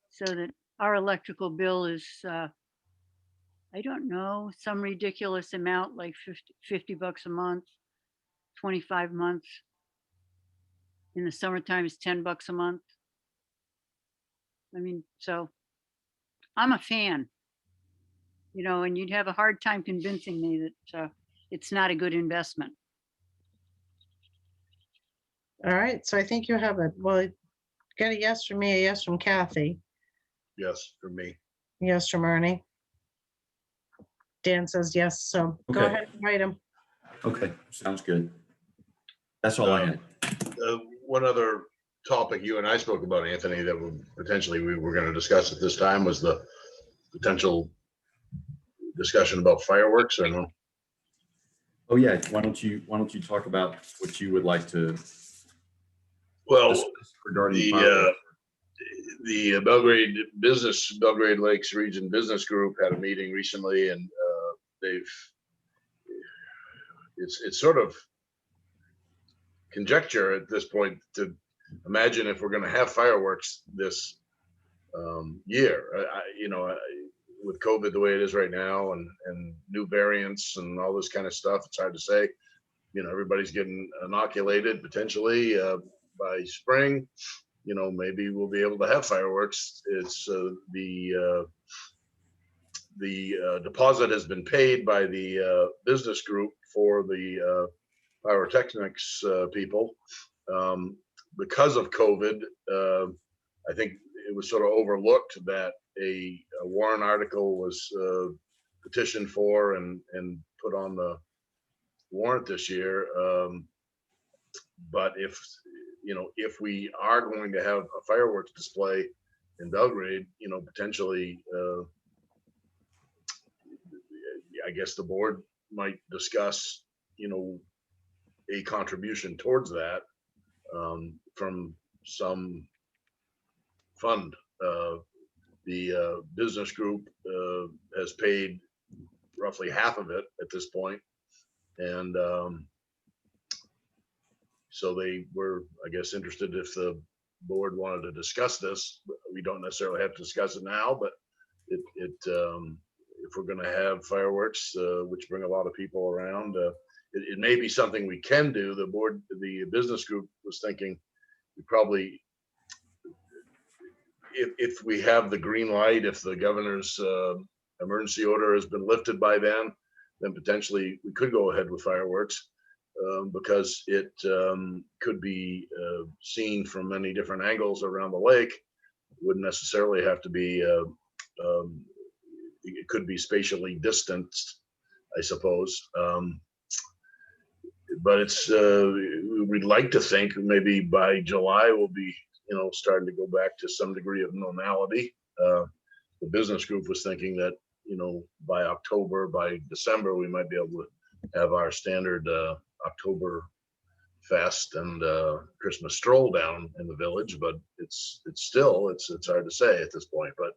Speaker 6: So that our electrical bill is, I don't know, some ridiculous amount, like 50 bucks a month, 25 months. In the summertime, it's 10 bucks a month. I mean, so I'm a fan, you know, and you'd have a hard time convincing me that it's not a good investment.
Speaker 4: All right, so I think you have a, well, got a yes from me, a yes from Kathy,
Speaker 3: Yes, for me.
Speaker 4: yes from Ernie. Dan says yes, so go
Speaker 12: Okay.
Speaker 4: ahead and write them.
Speaker 12: Okay, sounds good. That's all I had.
Speaker 3: One other topic you and I spoke about, Anthony, that we were going to discuss at this time was the potential discussion about fireworks, or no?
Speaker 12: Oh, yeah, why don't you talk about what you would like to
Speaker 3: Well,
Speaker 12: discuss regarding fireworks?
Speaker 3: the Belgrade Lakes Region Business Group had a meeting recently, and it's sort of conjecture at this point to imagine if we're going to have fireworks this year. With COVID the way it is right now, and new variants and all this kind of stuff, it's hard to say. You know, everybody's getting inoculated potentially by spring. You know, maybe we'll be able to have fireworks. It's the deposit has been paid by the business group for the pyrotechnics people. Because of COVID, I think it was sort of overlooked that a warrant article was petitioned for and put on the warrant this year. But if we are going to have a fireworks display in Belgrade, potentially, I guess the board might discuss, a contribution towards that from some fund. The business group has paid roughly half of it at this point, and so they were, I guess, interested if the board wanted to discuss this. We don't necessarily have to discuss it now, but if we're going to have fireworks, which bring a lot of people around, it may be something we can do. The business group was thinking we probably, if we have the green light, if the governor's emergency order has been lifted by then potentially we could go ahead with fireworks, because it could be seen from many different angles around the lake. It wouldn't necessarily have to be, it could be spatially distanced, I suppose. But we'd like to think maybe by July we'll be, starting to go back to some degree of normality. The business group was thinking that, by October, by December, we might be able to have our standard October fest and Christmas stroll down in the village, but it's hard to say at this point. But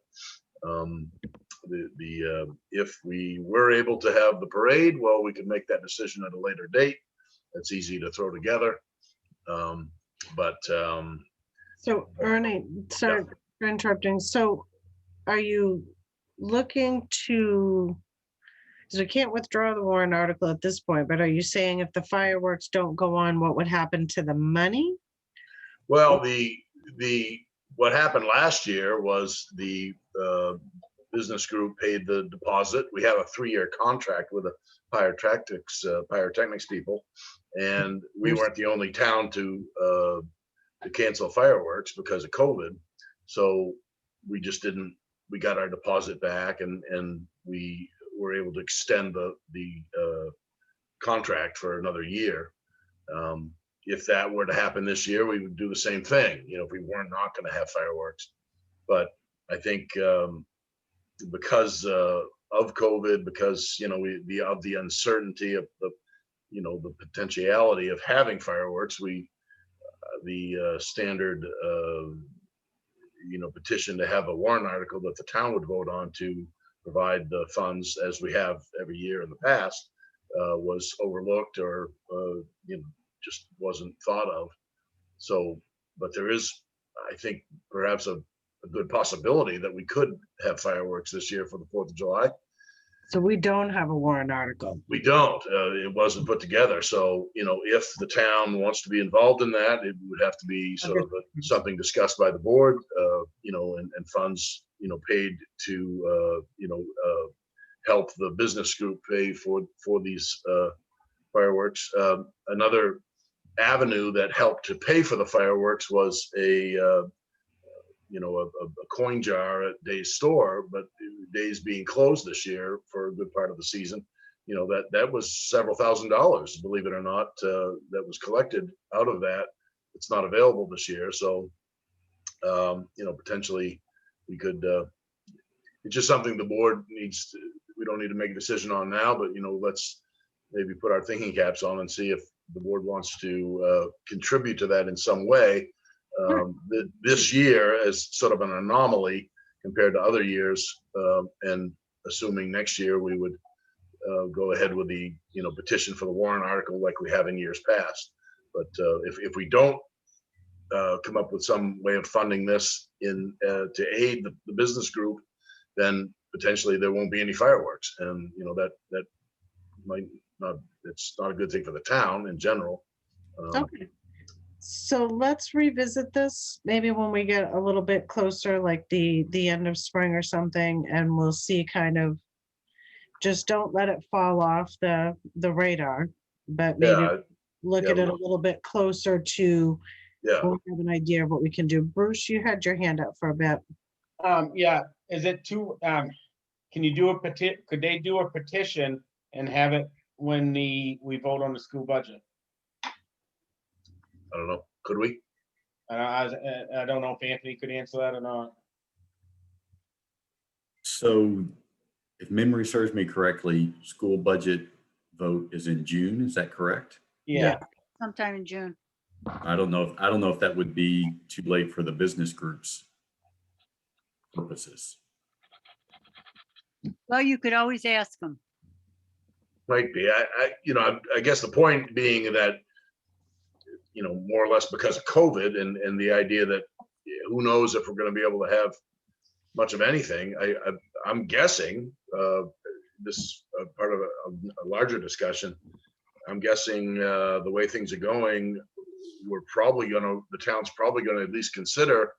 Speaker 3: if we were able to have the parade, well, we could make that decision at a later date. That's easy to throw together.
Speaker 4: So Ernie, sorry for interrupting. So are you looking to, because we can't withdraw the warrant article at this point, but are you saying if the fireworks don't go on, what would happen to the money?
Speaker 3: Well, what happened last year was the business group paid the deposit. We have a 3-year contract with the pyrotechnics people, and we weren't the only town to cancel fireworks because of COVID. So we just didn't. We got our deposit back, and we were able to extend the contract for another year. If that were to happen this year, we would do the same thing. If we weren't not going to have fireworks, but I think because of COVID, because of the uncertainty of the potentiality of having fireworks, the standard petition to have a warrant article that the town would vote on to provide the funds as we have every year in the past was overlooked or just wasn't thought of. So, but there is, I think, perhaps a good possibility that we could have fireworks this year for the 4th of July.
Speaker 4: So we don't have a warrant article.
Speaker 3: We don't. It wasn't put together. So, if the town wants to be involved in that, it would have to be sort of something discussed by the board, and funds, paid to, help the business group pay for these fireworks. Another avenue that helped to pay for the fireworks was a coin jar at Day's store, but Day's being closed this year for a good part of the season. That was several $1,000s, believe it or not, that was collected out of that. It's not available this year. So, potentially we could, it's just something the board needs to, we don't need to make a decision on now, but, let's maybe put our thinking caps on and see if the board wants to contribute to that in some way. This year as sort of an anomaly compared to other years, and assuming next year we would go ahead with the petition for the warrant article like we have in years past. But if we don't come up with some way of funding this to aid the business group, then potentially there won't be any fireworks, and that might not. It's not a good thing for the town in general.
Speaker 4: Okay. So let's revisit this maybe when we get a little bit closer, like the end of spring or something, and we'll see kind of, just don't let it fall off the radar, but maybe look at it a little bit closer to, we'll have an idea of what we can do. Bruce, you had your hand up for a bit.
Speaker 8: Yeah, is it too, can you do could they do a petition and have it when we vote on the school budget?
Speaker 3: I don't know. Could we?
Speaker 8: I don't know if Anthony could answer that or not.
Speaker 12: So if memory serves me correctly, school budget vote is in June. Is that correct?
Speaker 8: Yeah.
Speaker 6: Sometime in June.
Speaker 12: I don't know if that would be too late for the business groups purposes.
Speaker 6: Well, you could always ask them.
Speaker 3: Might be. I guess the point being that, more or less because of COVID and the idea that who knows if we're going to be able to have much of anything. I'm guessing this part of a larger discussion. I'm guessing the way things are going, the town's probably going to at least consider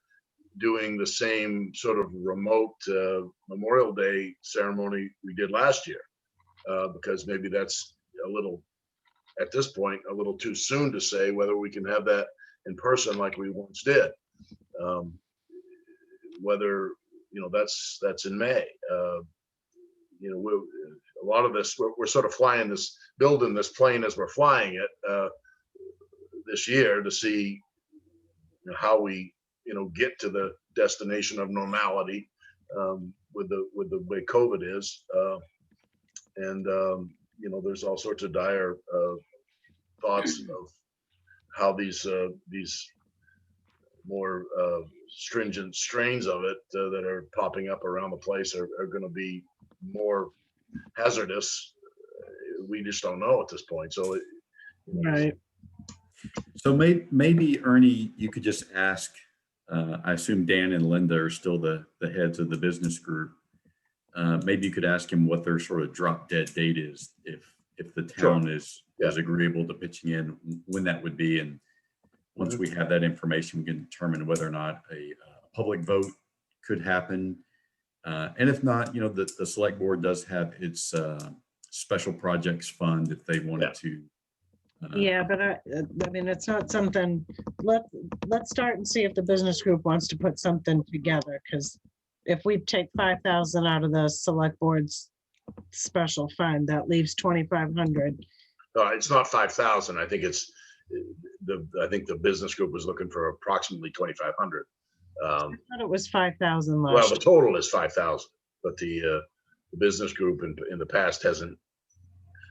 Speaker 3: doing the same sort of remote Memorial Day ceremony we did last year, because maybe that's a little, at this point, a little too soon to say whether we can have that in person like we once did. Whether, that's in May. A lot of this, we're sort of building this plane as we're flying it this year to see how we, get to the destination of normality with the way COVID is. There's all sorts of dire thoughts of how these more stringent strains of it that are popping up around the place are going to be more hazardous. We just don't know at this point. So,
Speaker 4: Right.
Speaker 12: So maybe Ernie, you could just ask. I assume Dan and Linda are still the heads of the business group. Maybe you could ask him what their sort of drop dead date is, if the town is agreeable to pitching in, when that would be. And once we have that information, we can determine whether or not a public vote could happen. And if not, the select board does have its special projects fund if they wanted to.
Speaker 4: Yeah, but I mean, it's not something, let's start and see if the business group wants to put something together, because if we take 5,000 out of the select board's special fund, that leaves 2,500.
Speaker 3: It's not 5,000. I think I think the business group was looking for approximately 2,500.
Speaker 4: I thought it was 5,000 last
Speaker 3: Well,
Speaker 4: year.
Speaker 3: the total is 5,000, but the business group in the past hasn't.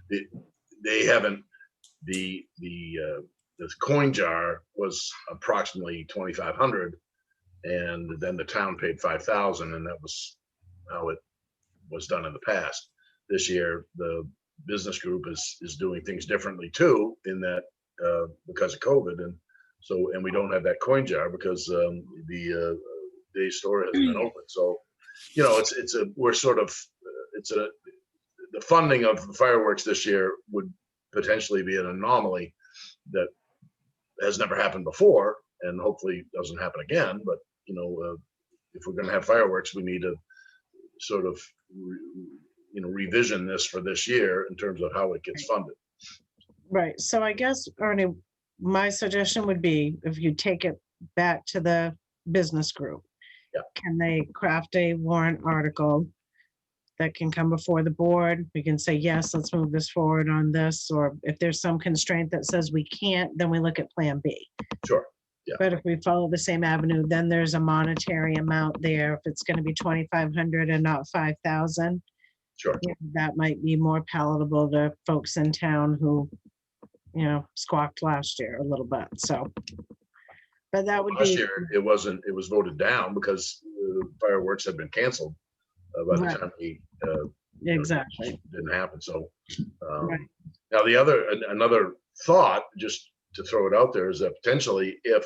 Speaker 3: They haven't. The coin jar was approximately 2,500, and then the town paid 5,000, and that was how it was done in the past. This year, the business group is doing things differently too, in that because of COVID, and so, and we don't have that coin jar because the day store hasn't been open. So, you know, we're sort of the funding of the fireworks this year would potentially be an anomaly that has never happened before, and hopefully doesn't happen again. But you know, if we're going to have fireworks, we need to sort of revision this for this year in terms of how it gets funded.
Speaker 4: Right. So I guess, Ernie, my suggestion would be if you take it back to the business group.
Speaker 3: Yeah.
Speaker 4: Can they craft a warrant article that can come before the board? We can say, yes, let's move this forward on this. Or if there's some constraint that says we can't, then we look at plan B.
Speaker 3: Sure. Yeah.
Speaker 4: But if we follow the same avenue, then there's a monetary amount there. If it's going to be 2,500 and not 5,000,
Speaker 3: Sure.
Speaker 4: that might be more palatable to folks in town who, squawked last year a little bit. So, but that would
Speaker 3: Last
Speaker 4: be.
Speaker 3: year, it was voted down because fireworks had been canceled by the
Speaker 4: Right.
Speaker 3: time we
Speaker 4: Exactly.
Speaker 3: didn't happen. So
Speaker 4: Right.
Speaker 3: now another thought, just to throw it out there, is that potentially if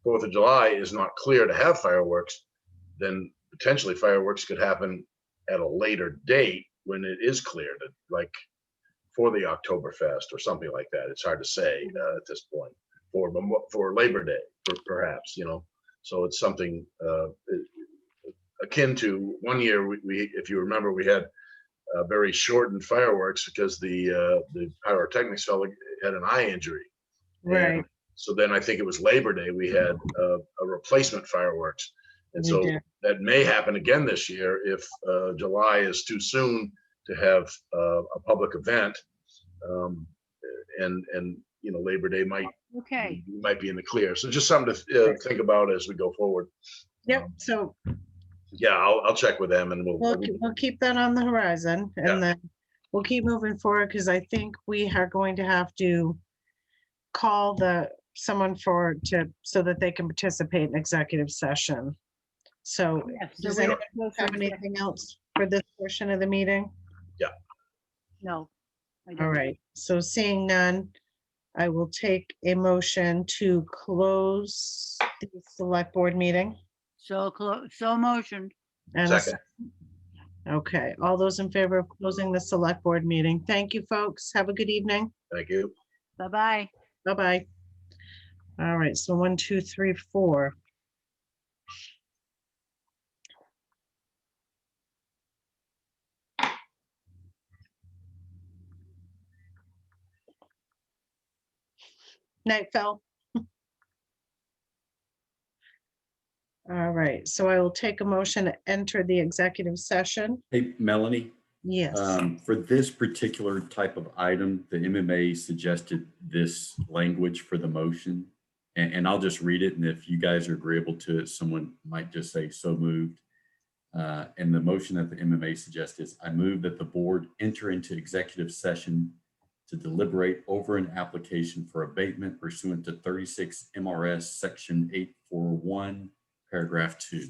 Speaker 3: 4th of July is not clear to have fireworks, then potentially fireworks could happen at a later date when it is cleared, like for the Oktoberfest or something like that. It's hard to say at this point, for Labor Day, perhaps, so it's something akin to one year we if you remember, we had very shortened fireworks because the pyrotechnics fellow had an eye injury.
Speaker 4: Right.
Speaker 3: And so then I think it was Labor Day, we had a replacement fireworks. And
Speaker 4: We
Speaker 3: so
Speaker 4: did.
Speaker 3: that may happen again this year if July is too soon to have a public event. And Labor Day might be in the clear. So just something to think about as we go forward.
Speaker 4: Yep. So
Speaker 3: Yeah, I'll check with them, and
Speaker 4: we'll keep that on the horizon, and
Speaker 3: Yeah.
Speaker 4: then we'll keep moving forward, because I think we are going to have to call someone so that they can participate in executive session. So
Speaker 6: Yes, so
Speaker 4: does
Speaker 6: we
Speaker 4: anyone
Speaker 6: go for
Speaker 4: have
Speaker 6: exec-
Speaker 4: anything else for this portion of the meeting?
Speaker 6: No. I
Speaker 4: All
Speaker 6: don't.
Speaker 4: right, so seeing none, I will take a motion to close the select board meeting.
Speaker 6: So motioned.
Speaker 4: And a
Speaker 3: Second.
Speaker 4: Okay, all those in favor of closing the select board meeting? Thank you, folks. Have a good evening.
Speaker 3: Thank you.
Speaker 6: Bye-bye.
Speaker 4: Bye-bye. All right, so 1, 2, 3, 4. Night, Phil. All right, so I will take a motion to enter the executive session.
Speaker 12: Hey, Melanie,
Speaker 4: Yes.
Speaker 12: for this particular type of item, the MMA suggested this language for the motion. And I'll just read it. And if you guys are agreeable to it, someone might just say so moved. And the motion that the MMA suggests is, I move that the board enter into executive session to deliberate over an application for abatement pursuant to 36 MRS section 841, paragraph 2.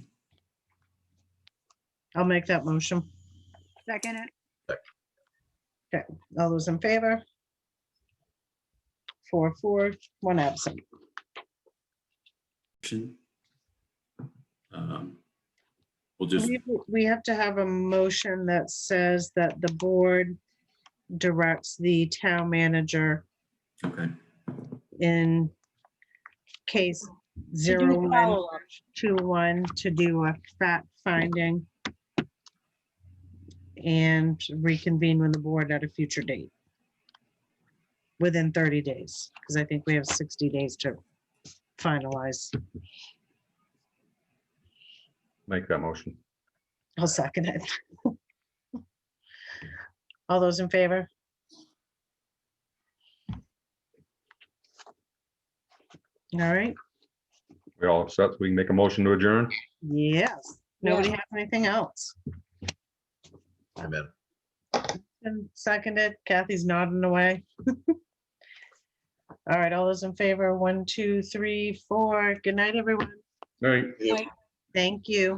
Speaker 4: I'll make that motion.
Speaker 6: Second it.
Speaker 4: Okay, all those in favor? 4, 1 absent.
Speaker 12: We'll just,
Speaker 4: We have to have a motion that says that the board directs the town manager
Speaker 12: okay.
Speaker 4: in case
Speaker 6: To
Speaker 4: 0,
Speaker 6: do
Speaker 4: 1,
Speaker 6: follow-up.
Speaker 4: 2, 1 to do a fact finding and reconvene with the board at a future date within 30 days, because I think we have 60 days to finalize.
Speaker 11: Make that motion.
Speaker 4: I'll second it. All those in favor? All right,
Speaker 11: We all set? We can make a motion to adjourn?
Speaker 4: yes. Nobody has anything else?
Speaker 3: Amen.
Speaker 4: And seconded, Kathy's nodding away. All right, all those in favor, 1, 2, 3, 4. Good night, everyone.
Speaker 11: All right.
Speaker 3: Yeah.
Speaker 4: Thank you.